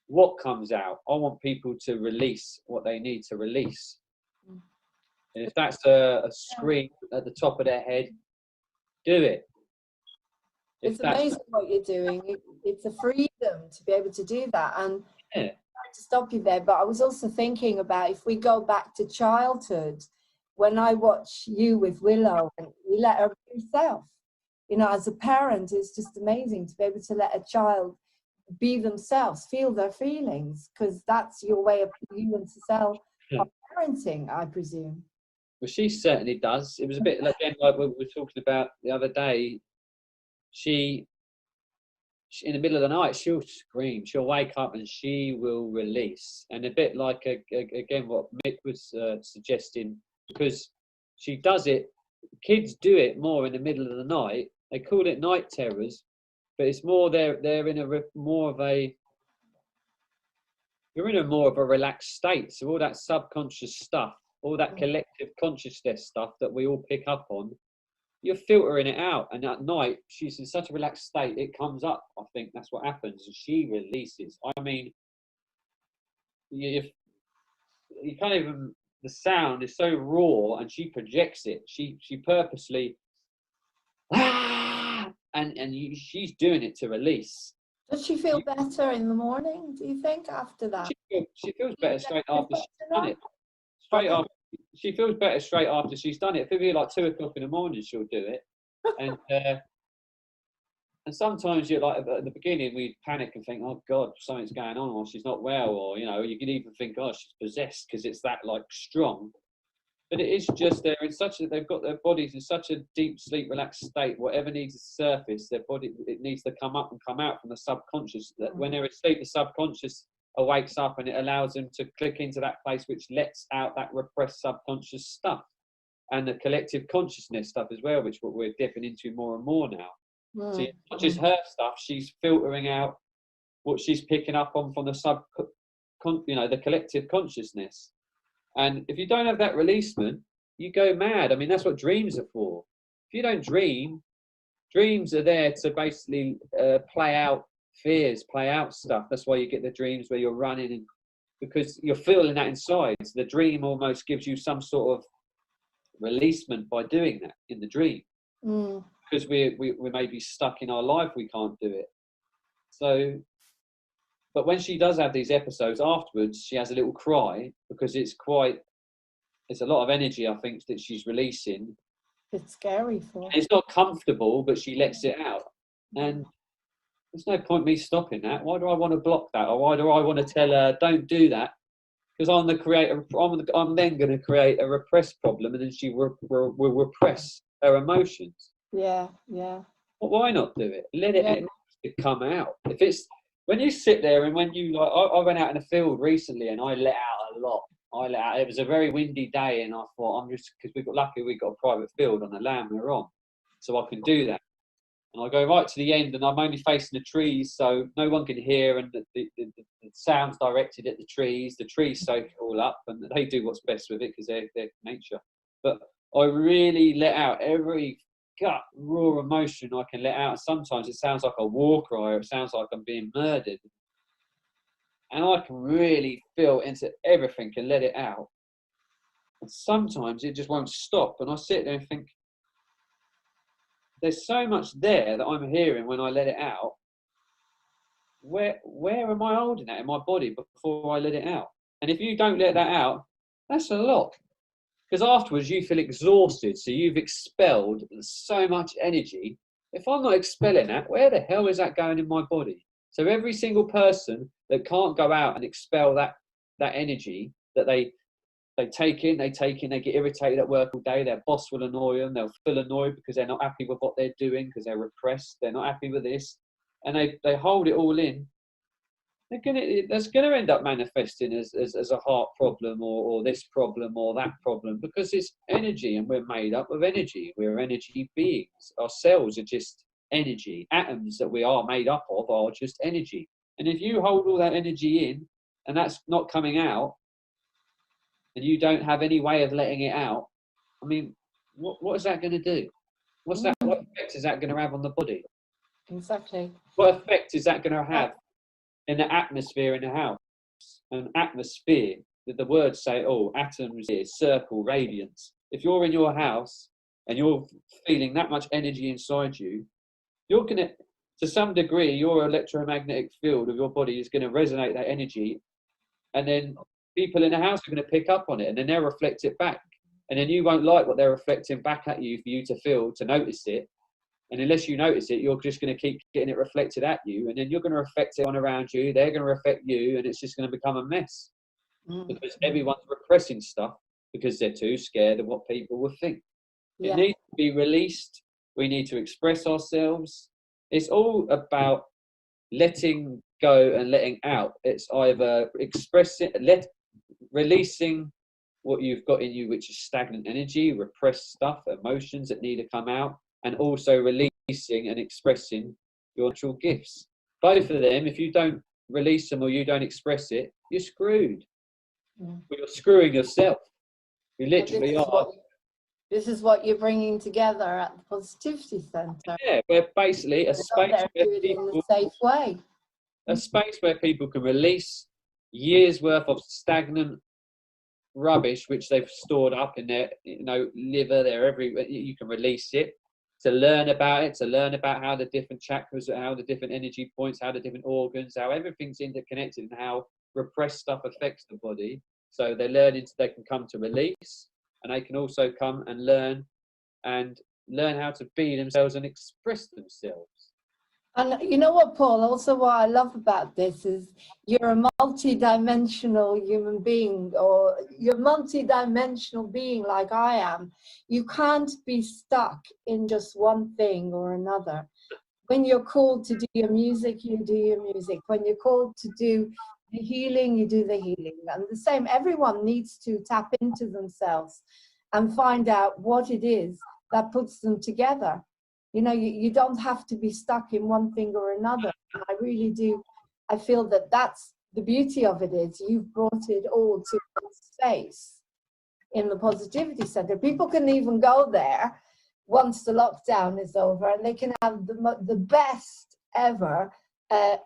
what comes out. I want people to release what they need to release. And if that's a scream at the top of their head, do it. It's amazing what you're doing. It's a freedom to be able to do that. And yeah. To stop you there, but I was also thinking about, if we go back to childhood, when I watch you with Willow and you let her be herself, you know, as a parent, it's just amazing to be able to let a child be themselves, feel their feelings, because that's your way of you and Cecile of parenting, I presume. Well, she certainly does. It was a bit like we were talking about the other day. She in the middle of the night, she'll scream, she'll wake up and she will release. And a bit like, again, what Mick was suggesting, because she does it, kids do it more in the middle of the night. They call it night terrors, but it's more they're in a more of a you're in a more of a relaxed state. So all that subconscious stuff, all that collective consciousness stuff that we all pick up on, you're filtering it out. And at night, she's in such a relaxed state, it comes up. I think that's what happens. And she releases. I mean, you can't even, the sound is so raw, and she projects it. She purposely, she's doing it to release. Does she feel better in the morning, do you think, after that? She feels better straight after she's done it. She feels better straight after she's done it. If it'd be like 2 o'clock in the morning, she'll do it. And sometimes you're like, at the beginning, we panic and think, oh God, something's going on, or she's not well, or, you know, you can even think, oh, she's possessed, because it's that like strong. But it is just they've got their bodies in such a deep sleep, relaxed state. Whatever needs to surface, their body, it needs to come up and come out from the subconscious. That when they're asleep, the subconscious wakes up, and it allows them to click into that place which lets out that repressed subconscious stuff, and the collective consciousness stuff as well, which we're dipping into more and more now. So it's not just her stuff; she's filtering out what she's picking up on from the the collective consciousness. And if you don't have that releasement, you go mad. I mean, that's what dreams are for. If you don't dream, dreams are there to basically play out fears, play out stuff. That's why you get the dreams where you're running, and because you're feeling that inside. So the dream almost gives you some sort of releasement by doing that in the dream. Because we may be stuck in our life, we can't do it. So, but when she does have these episodes afterwards, she has a little cry, because it's a lot of energy, I think, that she's releasing. It's scary for her. It's not comfortable, but she lets it out. And there's no point me stopping that. Why do I want to block that? Or why do I want to tell her, don't do that? Because I'm the creator. I'm then going to create a repressed problem, and then she will repress her emotions. Yeah. Well, why not do it? Let it come out. If it's, when you sit there, and when you, like, I went out in the field recently, and I let out a lot. It was a very windy day, and I thought, because we got a private field on the land we're on, so I can do that. And I go right to the end, and I'm only facing the trees, so no one can hear, and the sound's directed at the trees. The trees soak it all up, and they do what's best with it, because they're nature. But I really let out every gut raw emotion I can let out. Sometimes it sounds like a war cry, or it sounds like I'm being murdered, and I can really feel into everything and let it out. And sometimes it just won't stop, and I sit there and think, there's so much there that I'm hearing when I let it out. Where am I holding that in my body before I let it out? And if you don't let that out, that's a lot. Because afterwards you feel exhausted, so you've expelled so much energy. If I'm not expelling that, where the hell is that going in my body? So every single person that can't go out and expel that energy that they take in, they get irritated at work all day, their boss will annoy them, they'll feel annoyed because they're not happy with what they're doing, because they're repressed, they're not happy with this, and they hold it all in. That's gonna end up manifesting as a heart problem, or this problem or that problem, because it's energy, and we're made up of energy. We're energy beings. Our cells are just energy. Atoms that we are made up of are just energy. And if you hold all that energy in, and that's not coming out, and you don't have any way of letting it out, I mean, what is that going to do? What effect is that going to have on the body? Exactly. What effect is that going to have in the atmosphere in the house? An atmosphere, that the words say, atoms here, circle, radiance. If you're in your house and you're feeling that much energy inside you, you're going to some degree, your electromagnetic field of your body is going to resonate that energy, and then people in the house are going to pick up on it, and then they'll reflect it back. And then you won't like what they're reflecting back at you, for you to feel, to notice it. And unless you notice it, you're just going to keep getting it reflected at you, and then you're going to reflect it on around you, they're going to reflect you, and it's just going to become a mess. Because everyone's repressing stuff because they're too scared of what people will think. It needs to be released. We need to express ourselves. It's all about letting go and letting out. It's either releasing what you've got in you, which is stagnant energy, repressed stuff, emotions that need to come out, and also releasing and expressing your natural gifts. Both of them, if you don't release them or you don't express it, you're screwed. Mm. You're screwing yourself. You Well, literally are. This is what you're bringing together at the Positivity Centre. Yeah, we're basically a space There, where do it in people, a safe way. a space where people can release years worth of stagnant rubbish which they've stored up in their liver, everywhere. You can release it, to learn about it, to learn about how the different chakras, how the different energy points, how the different organs, how everything's interconnected, and how repressed stuff affects the body. So they're learning, they can come to release, and they can also come and learn how to be themselves and express themselves. And you know what, Paul, also what I love about this is you're a multi-dimensional human being, or you're a multi-dimensional being like I am. You can't be stuck in just one thing or another. When you're called to do your music, you do your music. When you're called to do the healing, you do the healing. And the same, everyone needs to tap into themselves and find out what it is that puts them together. You know, you don't have to be stuck in one thing or another. And I really do. I feel that that's the beauty of it, is you've brought it all to one space in the Positivity Centre. People can even go there once the lockdown is over, and they can have the best ever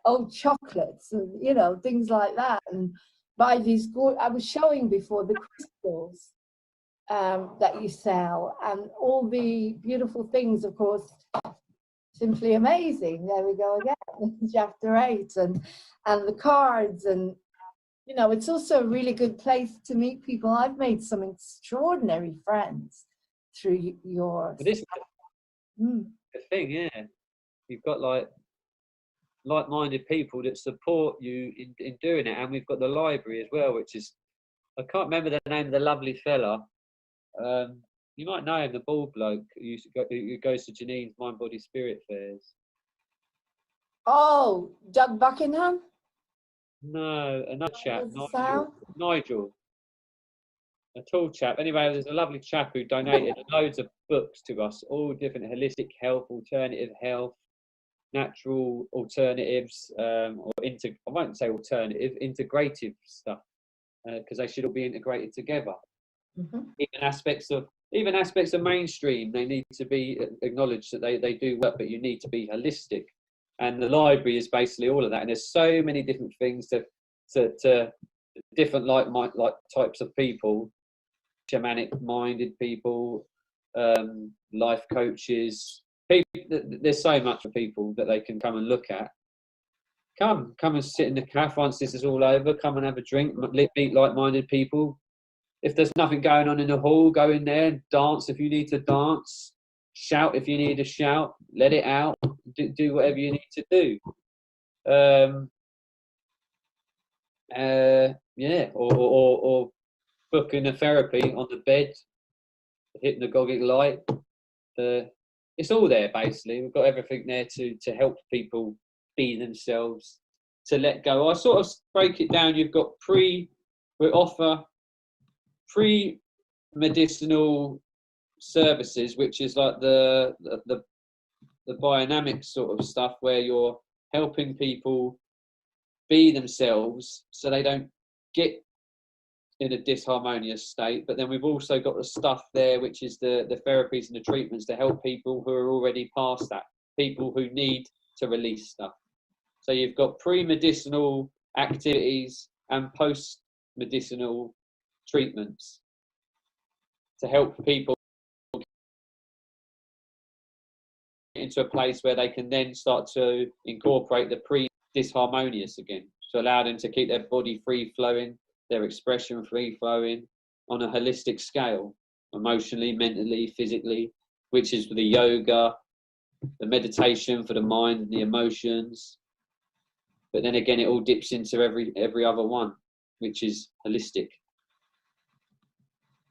oat chocolates and, you know, things like that, and buy these good, I was showing before, the crystals that you sell, and all the beautiful things, of course, simply amazing. There we go again, chapter 8, and the cards, and you know, it's also a really good place to meet people. I've made some extraordinary friends through your. But this is the thing, yeah. You've got like-minded people that support you in doing it, and we've got the library as well, which is, I can't remember the name of the lovely fella. You might know him, the bald bloke who goes to Janine's Mind Body Spirit fairs. Oh, Doug Buckingham? No, another chap, What's the Nigel, a tall chap. Anyway, there's a lovely chap who donated loads of books to us, all different holistic health, alternative health, natural alternatives, or I won't say alternative, integrative stuff, because they should all be integrated together. Mm-hmm. Even aspects of mainstream, they need to be acknowledged that they do work, but you need to be holistic. And the library is basically all of that. And there's so many different things to different like types of people, shamanic minded people, life coaches. There's so much for people that they can come and look at. Come and sit in the cafe once this is all over. Come and have a drink, meet like-minded people. If there's nothing going on in the hall, go in there and dance if you need to dance. Shout if you need to shout. Let it out. Do whatever you need to do. Yeah, or booking a therapy on the bed, hypnagogic light. It's all there basically. We've got everything there to help people be themselves, to let go. I sort of break it down. You've got we offer pre-medicinal services, which is like the biodynamic sort of stuff, where you're helping people be themselves so they don't get in a disharmonious state. But then we've also got the stuff there, which is the therapies and the treatments to help people who are already past that, people who need to release stuff. So you've got pre-medicinal activities and post-medicinal treatments to help people into a place where they can then start to incorporate the pre-disharmonious again, to allow them to keep their body free-flowing, their expression free-flowing on a holistic scale, emotionally, mentally, physically, which is the yoga, the meditation for the mind and the emotions. But then again, it all dips into every other one, which is holistic.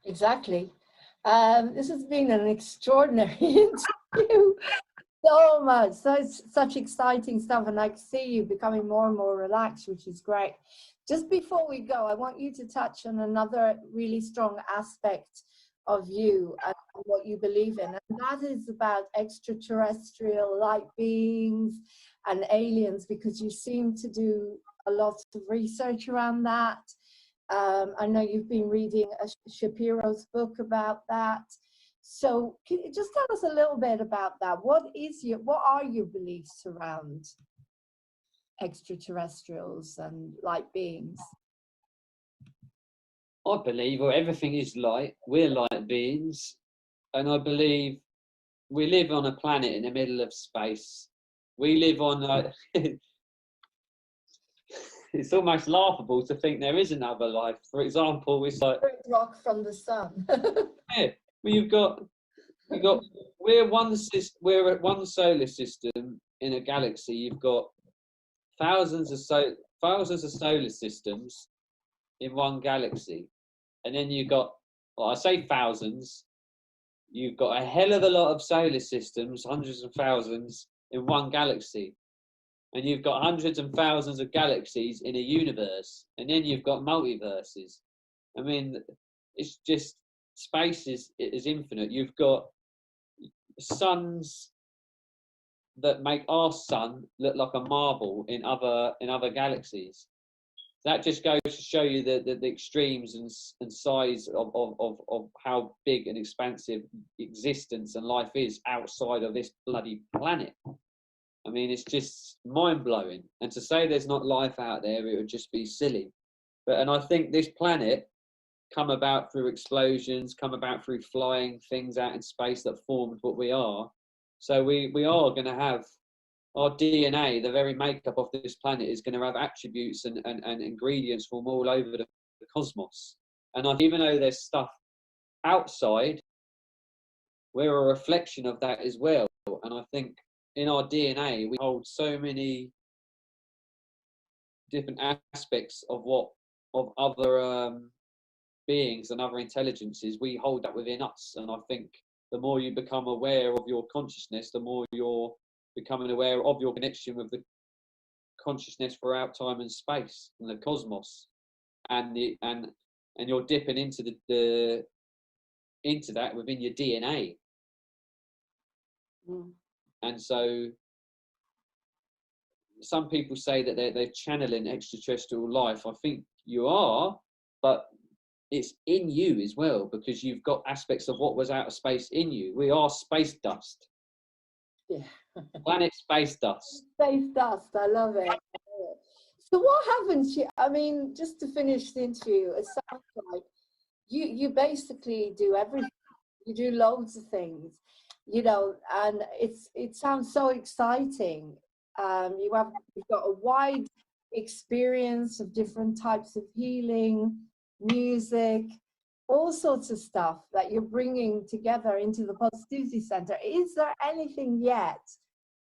Exactly. This has been an extraordinary interview. So much, such exciting stuff, and I can see you becoming more and more relaxed, which is great. Just before we go, I want you to touch on another really strong aspect of you and what you believe in, and that is about extraterrestrial light beings and aliens, because you seem to do a lot of research around that. I know you've been reading Shapiro's book about that. So can you just tell us a little bit about that? What are your beliefs around extraterrestrials and light beings? I believe, well, everything is light. We're light beings, and I believe we live on a planet in the middle of space. We live on it's almost laughable to think there is another life. For example, it's like rock from the sun. yeah, well, you've got we're at one solar system in a galaxy. You've got thousands of solar systems in one galaxy, and then you've got, well, I say thousands. You've got a hell of a lot of solar systems, hundreds of thousands in one galaxy. And you've got hundreds and thousands of galaxies in a universe. And then you've got multiverses. I mean, it's just, space is infinite. You've got suns that make our sun look like a marble in other galaxies. That just goes to show you the extremes and size of how big and expansive existence and life is outside of this bloody planet. I mean, it's just mind-blowing. And to say there's not life out there, it would just be silly. And I think this planet come about through explosions, come about through flying things out in space that formed what we are. So we are going to have our DNA, the very makeup of this planet, is going to have attributes and ingredients from all over the cosmos. And even though there's stuff outside, we're a reflection of that as well. And I think in our DNA, we hold so many different aspects of other beings and other intelligences. We hold that within us. And I think the more you become aware of your consciousness, the more you're becoming aware of your connection with the consciousness throughout time and space and the cosmos, and you're dipping into into that within your DNA. And so some people say that they're channeling extraterrestrial life. I think you are, but it's in you as well, because you've got aspects of what was out of space in you. We are space dust. Yeah. Planet space dust. Space dust, I love it. So what happens? I mean, just to finish the interview, it sounds like you basically do everything. You do loads of things, you know, and it sounds so exciting. You've got a wide experience of different types of healing, music, all sorts of stuff that you're bringing together into the Positivity Center. Is there anything yet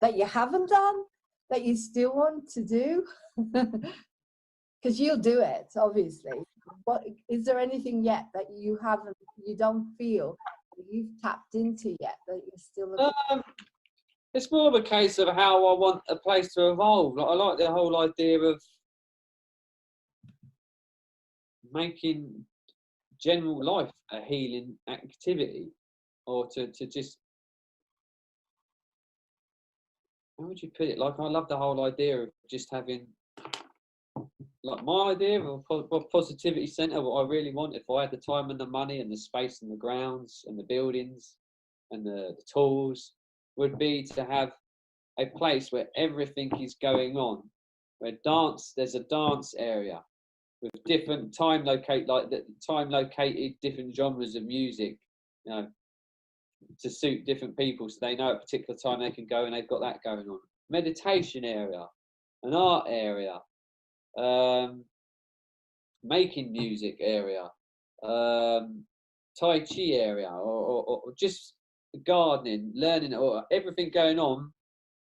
that you haven't done that you still want to do? Because you'll do it, obviously. What is there anything yet that you don't feel that you've tapped into yet that you're still looking? It's more of a case of how I want a place to evolve. Like, I like the whole idea of making general life a healing activity, or to just, how would you put it? Like, I love the whole idea of just having, like, my idea of a positivity centre, what I really want, if I had the time and the money and the space and the grounds and the buildings and the tools, would be to have a place where everything is going on, where there's a dance area with different time-located different genres of music, you know, to suit different people, so they know at a particular time they can go and they've got that going on. Meditation area, an art area, making music area, Tai Chi area, or just gardening, learning, or everything going on.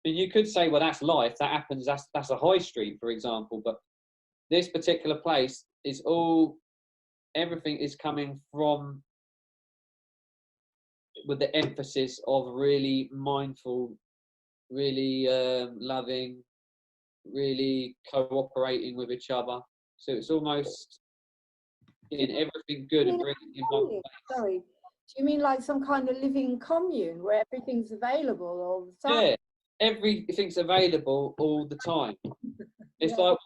And you could say, well, that's life, that happens, that's a high street, for example, but this particular place is everything is coming from, with the emphasis of really mindful, really loving, really cooperating with each other. So it's almost in everything good and bringing in one place. Sorry, do you mean like some kind of living commune where everything's available all the time? Yeah, everything's available all the time. It's like,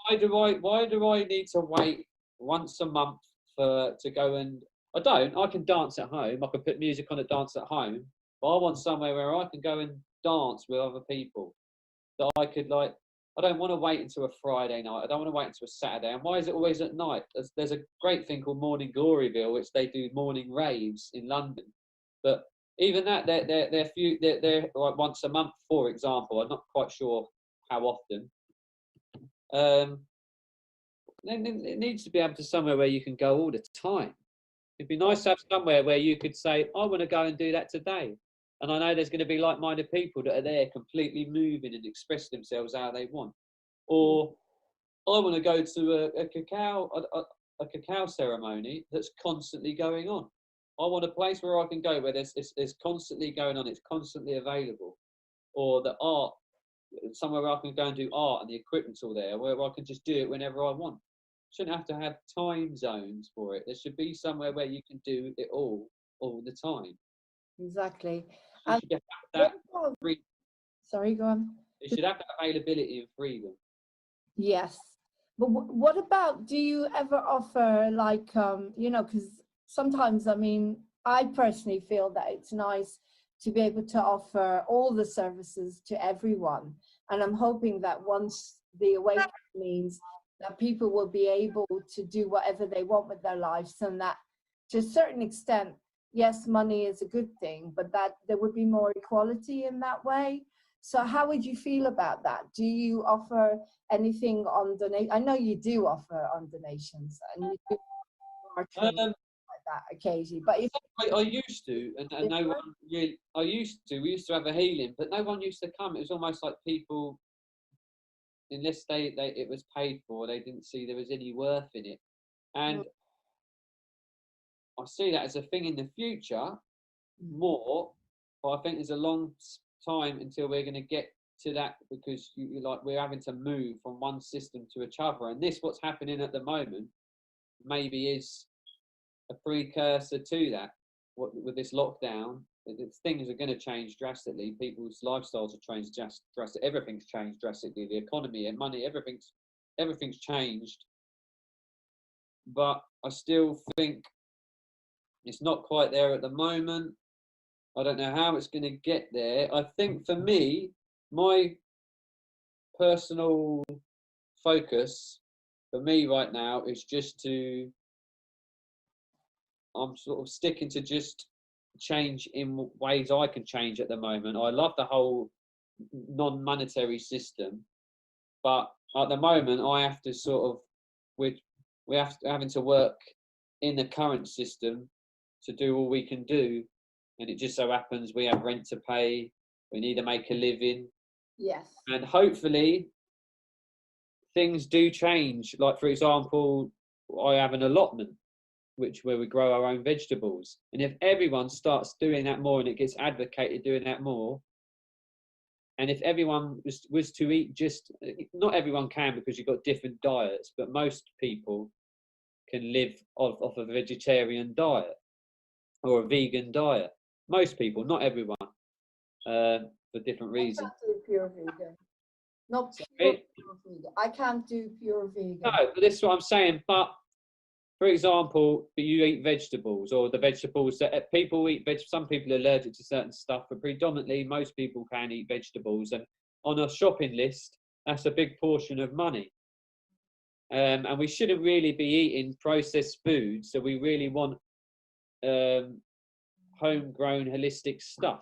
why do I need to wait once a month to go and, I can dance at home. I can put music on and dance at home, but I want somewhere where I can go and dance with other people. That I could like, I don't want to wait until a Friday night. I don't want to wait until a Saturday. And why is it always at night? There's a great thing called Morning Gloryville, which they do morning raves in London. But even that, they're like once a month, for example. I'm not quite sure how often. It needs to be able to somewhere where you can go all the time. It'd be nice to have somewhere where you could say, I want to go and do that today. And I know there's going to be like-minded people that are there completely moving and express themselves how they want. Or I want to go to a cacao ceremony that's constantly going on. I want a place where I can go where it's constantly going on, it's constantly available. Or the art, somewhere where I can go and do art and the equipment's all there, where I can just do it whenever I want. Shouldn't have to have time zones for it. There should be somewhere where you can do it all the time. Exactly. You should have that Sorry, go on. It should have that availability and freedom. Yes. But what about, do you ever offer like, you know, because sometimes, I mean, I personally feel that it's nice to be able to offer all the services to everyone. And I'm hoping that once the awakening means that people will be able to do whatever they want with their lives, and that to a certain extent, yes, money is a good thing, but that there would be more equality in that way. So how would you feel about that? Do you offer anything on donation? I know you do offer on donations, and you do like that occasionally. But if I used to, and no one really. We used to have a healing, but no one used to come. It was almost like people, unless it was paid for, they didn't see there was any worth in it. And I see that as a thing in the future more, but I think there's a long time until we're going to get to that, because we're having to move from one system to another, and what's happening at the moment maybe is a precursor to that. With this lockdown, things are going to change drastically. People's lifestyles have changed drastically. Everything's changed drastically. The economy and money, everything's changed. But I still think it's not quite there at the moment. I don't know how it's going to get there. I think for me, my personal focus for me right now is I'm sort of sticking to just change in ways I can change at the moment. I love the whole non-monetary system, but at the moment I have to having to work in the current system to do all we can do, and it just so happens we have rent to pay, we need to make a living. yes, and hopefully things do change. Like, for example, I have an allotment where we grow our own vegetables, and if everyone starts doing that more and it gets advocated doing that more, and if everyone was to eat, not everyone can, because you've got different diets, but most people can live off a vegetarian diet or a vegan diet. Most people, not everyone, for different reasons. I can't do pure vegan. Not pure vegan. I can't do pure vegan. No, but this is what I'm saying. But for example, you eat vegetables, or the vegetables that people eat. Some people are allergic to certain stuff, but predominantly most people can eat vegetables. And on a shopping list, that's a big portion of money. And we shouldn't really be eating processed food. So we really want homegrown, holistic stuff.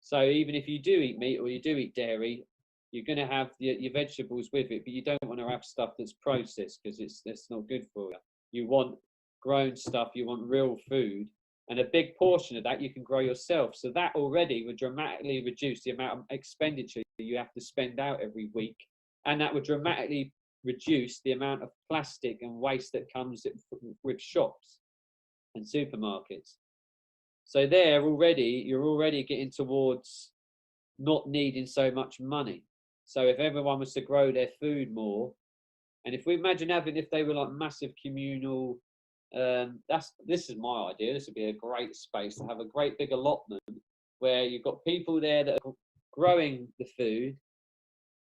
So even if you do eat meat or you do eat dairy, you're going to have your vegetables with it, but you don't want to have stuff that's processed, because that's not good for you. You want grown stuff, you want real food, and a big portion of that you can grow yourself. So that already would dramatically reduce the amount of expenditure you have to spend out every week, and that would dramatically reduce the amount of plastic and waste that comes with shops and supermarkets. So you're already getting towards not needing so much money. So if everyone was to grow their food more, and if we imagine if they were like massive communal, this is my idea. This would be a great space to have a great big allotment where you've got people there that are growing the food,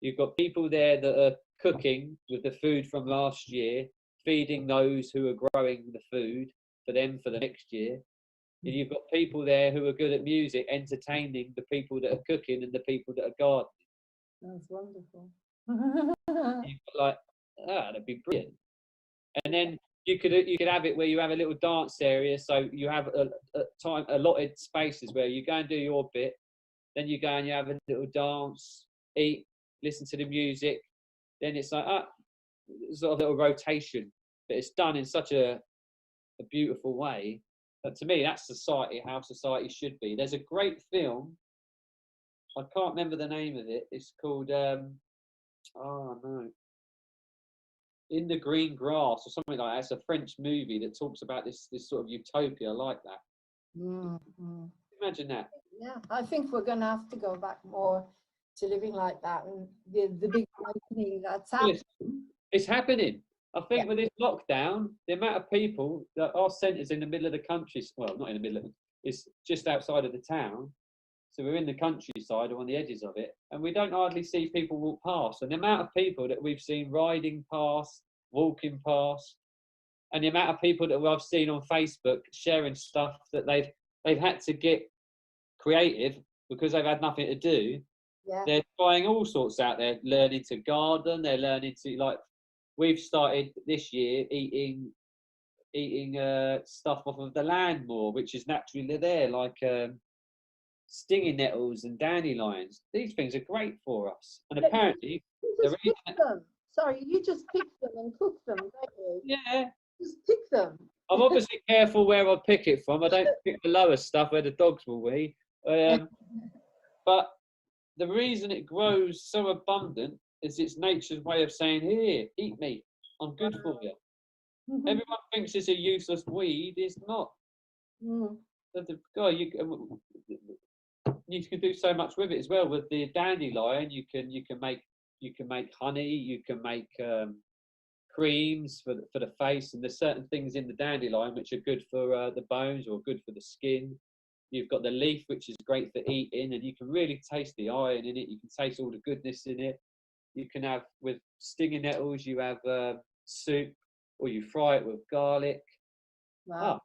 you've got people there that are cooking with the food from last year, feeding those who are growing the food for them for the next year. And you've got people there who are good at music, entertaining the people that are cooking and the people that are gardening. That's wonderful. You've got like, that'd be brilliant. And then you could have it where you have a little dance area, so you have a time allotted spaces where you go and do your bit, then you go and you have a little dance, eat, listen to the music, then it's like sort of a little rotation, but it's done in such a beautiful way. But to me, that's society, how society should be. There's a great film, I can't remember the name of it. It's called In the Green Grass or something like that. It's a French movie that talks about this sort of utopia like that. Mm-hmm. Imagine that. Yeah, I think we're going to have to go back more to living like that, and the big awakening that's happening. It's happening. I think with this lockdown, the amount of people that our centre's in the middle of the country, well, not in the middle of it, it's just outside of the town. So we're in the countryside or on the edges of it, and we don't hardly see people walk past. And the amount of people that we've seen riding past, walking past, and the amount of people that I've seen on Facebook sharing stuff that they've had to get creative because they've had nothing to do. Yeah. They're trying all sorts out there, learning to garden. They're learning to, like, we've started this year eating stuff off of the land more, which is naturally there, like stinging nettles and dandelions. These things are great for us. And apparently, you just pick them. Sorry, you just pick them and cook them, don't you? Yeah. Just pick them. I'm obviously careful where I pick it from. I don't pick the lower stuff where the dogs will wee. But the reason it grows so abundant is it's nature's way of saying, here, eat me. I'm good for you. Everyone thinks it's a useless weed. It's not. God, you can do so much with it as well. With the dandelion, you can make honey. You can make creams for the face, and there's certain things in the dandelion which are good for the bones or good for the skin. You've got the leaf, which is great for eating, and you can really taste the iron in it. You can taste all the goodness in it. You can have, with stinging nettles, you have soup, or you fry it with garlic. Wow.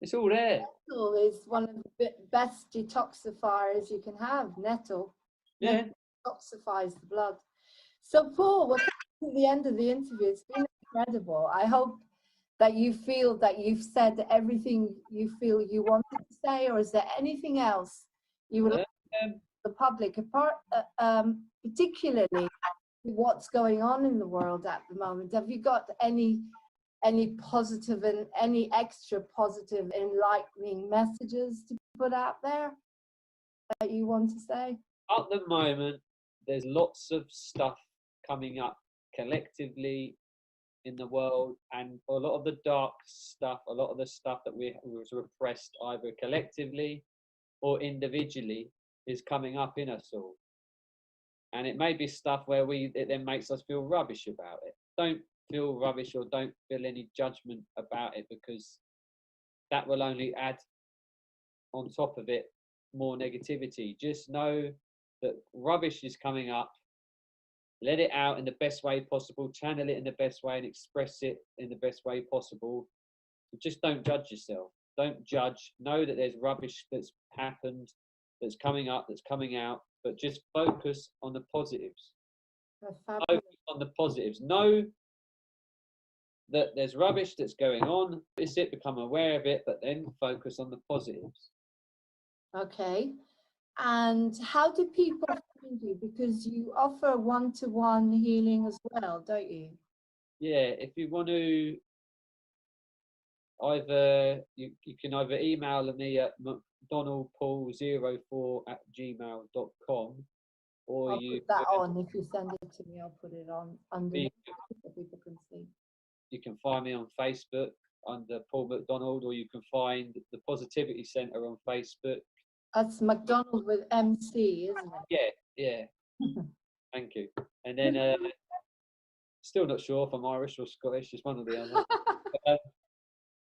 It's all there. Nettle is one of the best detoxifiers you can have, nettle. Yeah. Nettle detoxifies the blood. So Paul, we're coming to the end of the interview. It's been incredible. I hope that you feel that you've said everything you feel you wanted to say, or is there anything else you would like to tell the public, apart, particularly what's going on in the world at the moment? Have you got any positive and any extra positive enlightening messages to put out there that you want to say? At the moment, there's lots of stuff coming up collectively in the world, and a lot of the dark stuff, a lot of the stuff that was repressed either collectively or individually is coming up in us all. And it may be stuff where it then makes us feel rubbish about it. Don't feel rubbish or don't feel any judgment about it, because that will only add on top of it more negativity. Just know that rubbish is coming up. Let it out in the best way possible, channel it in the best way and express it in the best way possible. Just don't judge yourself. Don't judge. Know that there's rubbish that's happened, that's coming up, that's coming out, but just focus on the positives. Focus on the positives. Know that there's rubbish that's going on. It's it, become aware of it, but then focus on the positives. Okay. And how do people find you? Because you offer one-to-one healing as well, don't you? Yeah, if you want to, either you can either email me at mcdonaldpaul04@gmail.com, or I'll put that on. If you send it to me, I'll put it on underneath so people can see. You can find me on Facebook under Paul McDonald, or you can find the Positivity Centre on Facebook. That's McDonald with MC, isn't it? Yeah. Thank you. And then, still not sure if I'm Irish or Scottish, just one or the other.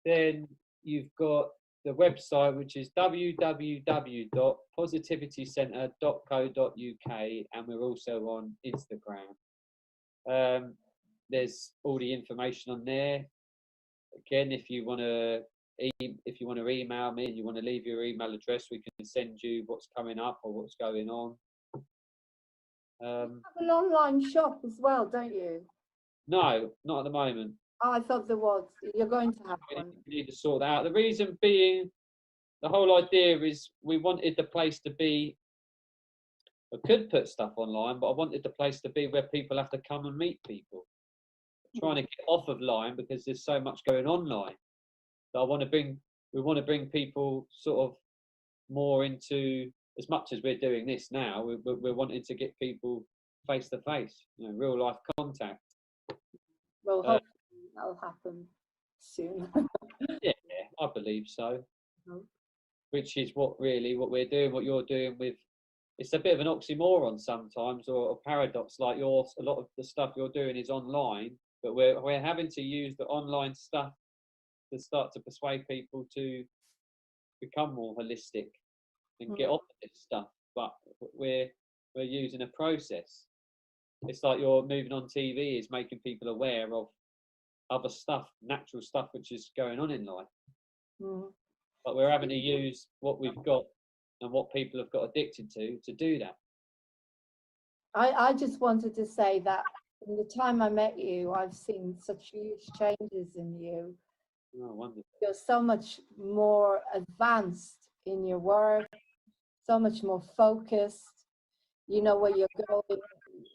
Then you've got the website, which is www.positivitycentre.co.uk, and we're also on Instagram. There's all the information on there. Again, if you want to email me and you want to leave your email address, we can send you what's coming up or what's going on. You have an online shop as well, don't you? No, not at the moment. Oh, I thought there was. You're going to have one. We need to sort that out. The reason being, the whole idea is we wanted the place to be, I could put stuff online, but I wanted the place to be where people have to come and meet people. Trying to get off of line because there's so much going online. So we want to bring people sort of more into, as much as we're doing this now, we're wanting to get people face to face, real life contact. Well, hopefully that'll happen soon. Yeah, I believe so. Mm-hmm. Which is what we're doing, what you're doing with. It's a bit of an oxymoron sometimes, or a paradox. Like a lot of the stuff you're doing is online, but we're having to use the online stuff to start to persuade people to become more holistic and get off of this stuff. But we're using a process. It's like you're moving on TV is making people aware of other stuff, natural stuff which is going on in life. But we're having to use what we've got and what people have got addicted to do that. I just wanted to say that from the time I met you, I've seen such huge changes in you. Oh, wonderful. You're so much more advanced in your work, so much more focused. You know where you're going.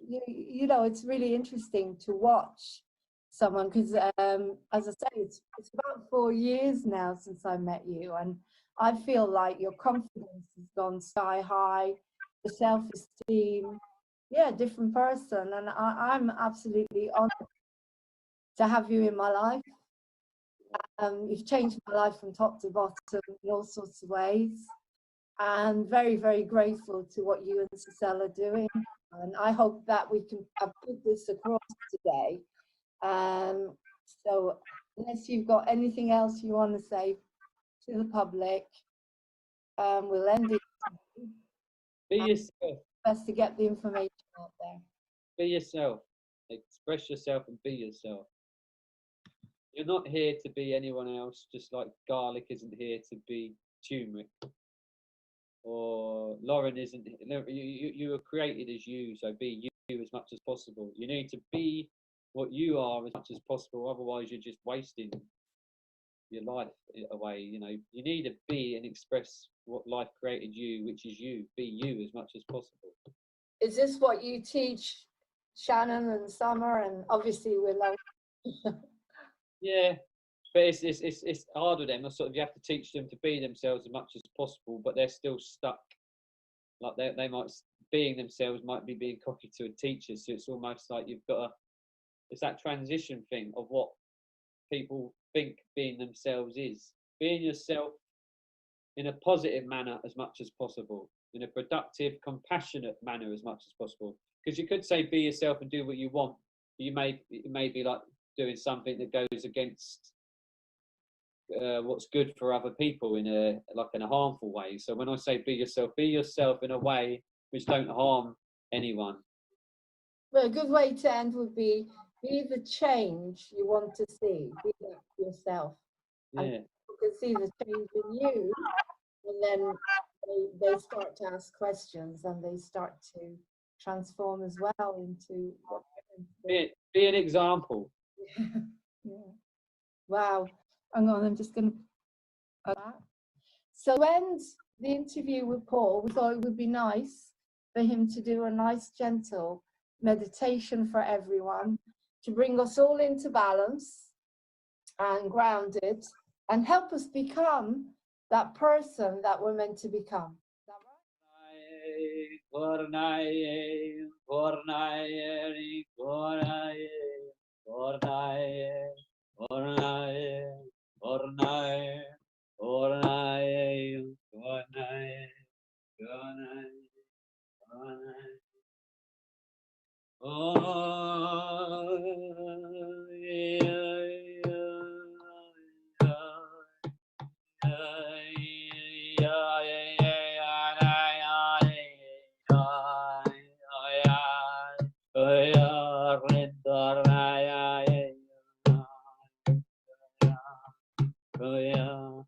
It's really interesting to watch someone because, as I say, it's about 4 years now since I met you, and I feel like your confidence has gone sky high, the self-esteem, different person, and I'm absolutely honored to have you in my life. You've changed my life from top to bottom in all sorts of ways, and very, very grateful to what you and Cecile are doing. And I hope that we can put this across today. So unless you've got anything else you want to say to the public, we'll end it. Be yourself. Best to get the information out there. Be yourself. Express yourself and be yourself. You're not here to be anyone else, just like garlic isn't here to be turmeric. Or Lauren isn't. You were created as you, so be you as much as possible. You need to be what you are as much as possible. Otherwise, you're just wasting your life away. You need to be and express what life created you, which is you. Be you as much as possible. Is this what you teach Shannon and Summer, and obviously Willow? Yeah, but it's hard with them. You have to teach them to be themselves as much as possible, but they're still stuck. Like they might, being themselves might be being copied to a teacher. So it's almost like it's that transition thing of what people think being themselves is. Being yourself in a positive manner as much as possible, in a productive, compassionate manner as much as possible. Because you could say be yourself and do what you want. It may be like doing something that goes against what's good for other people in a harmful way. So when I say be yourself in a way which don't harm anyone. Well, a good way to end would be the change you want to see. Be that yourself. Yeah. And people can see the change in you, and then they start to ask questions and they start to transform as well into what be an example. Yeah. Wow. Hang on, I'm just going to. So to end the interview with Paul, we thought it would be nice for him to do a nice, gentle meditation for everyone to bring us all into balance and grounded and help us become that person that we're meant to become. Is that Yeah.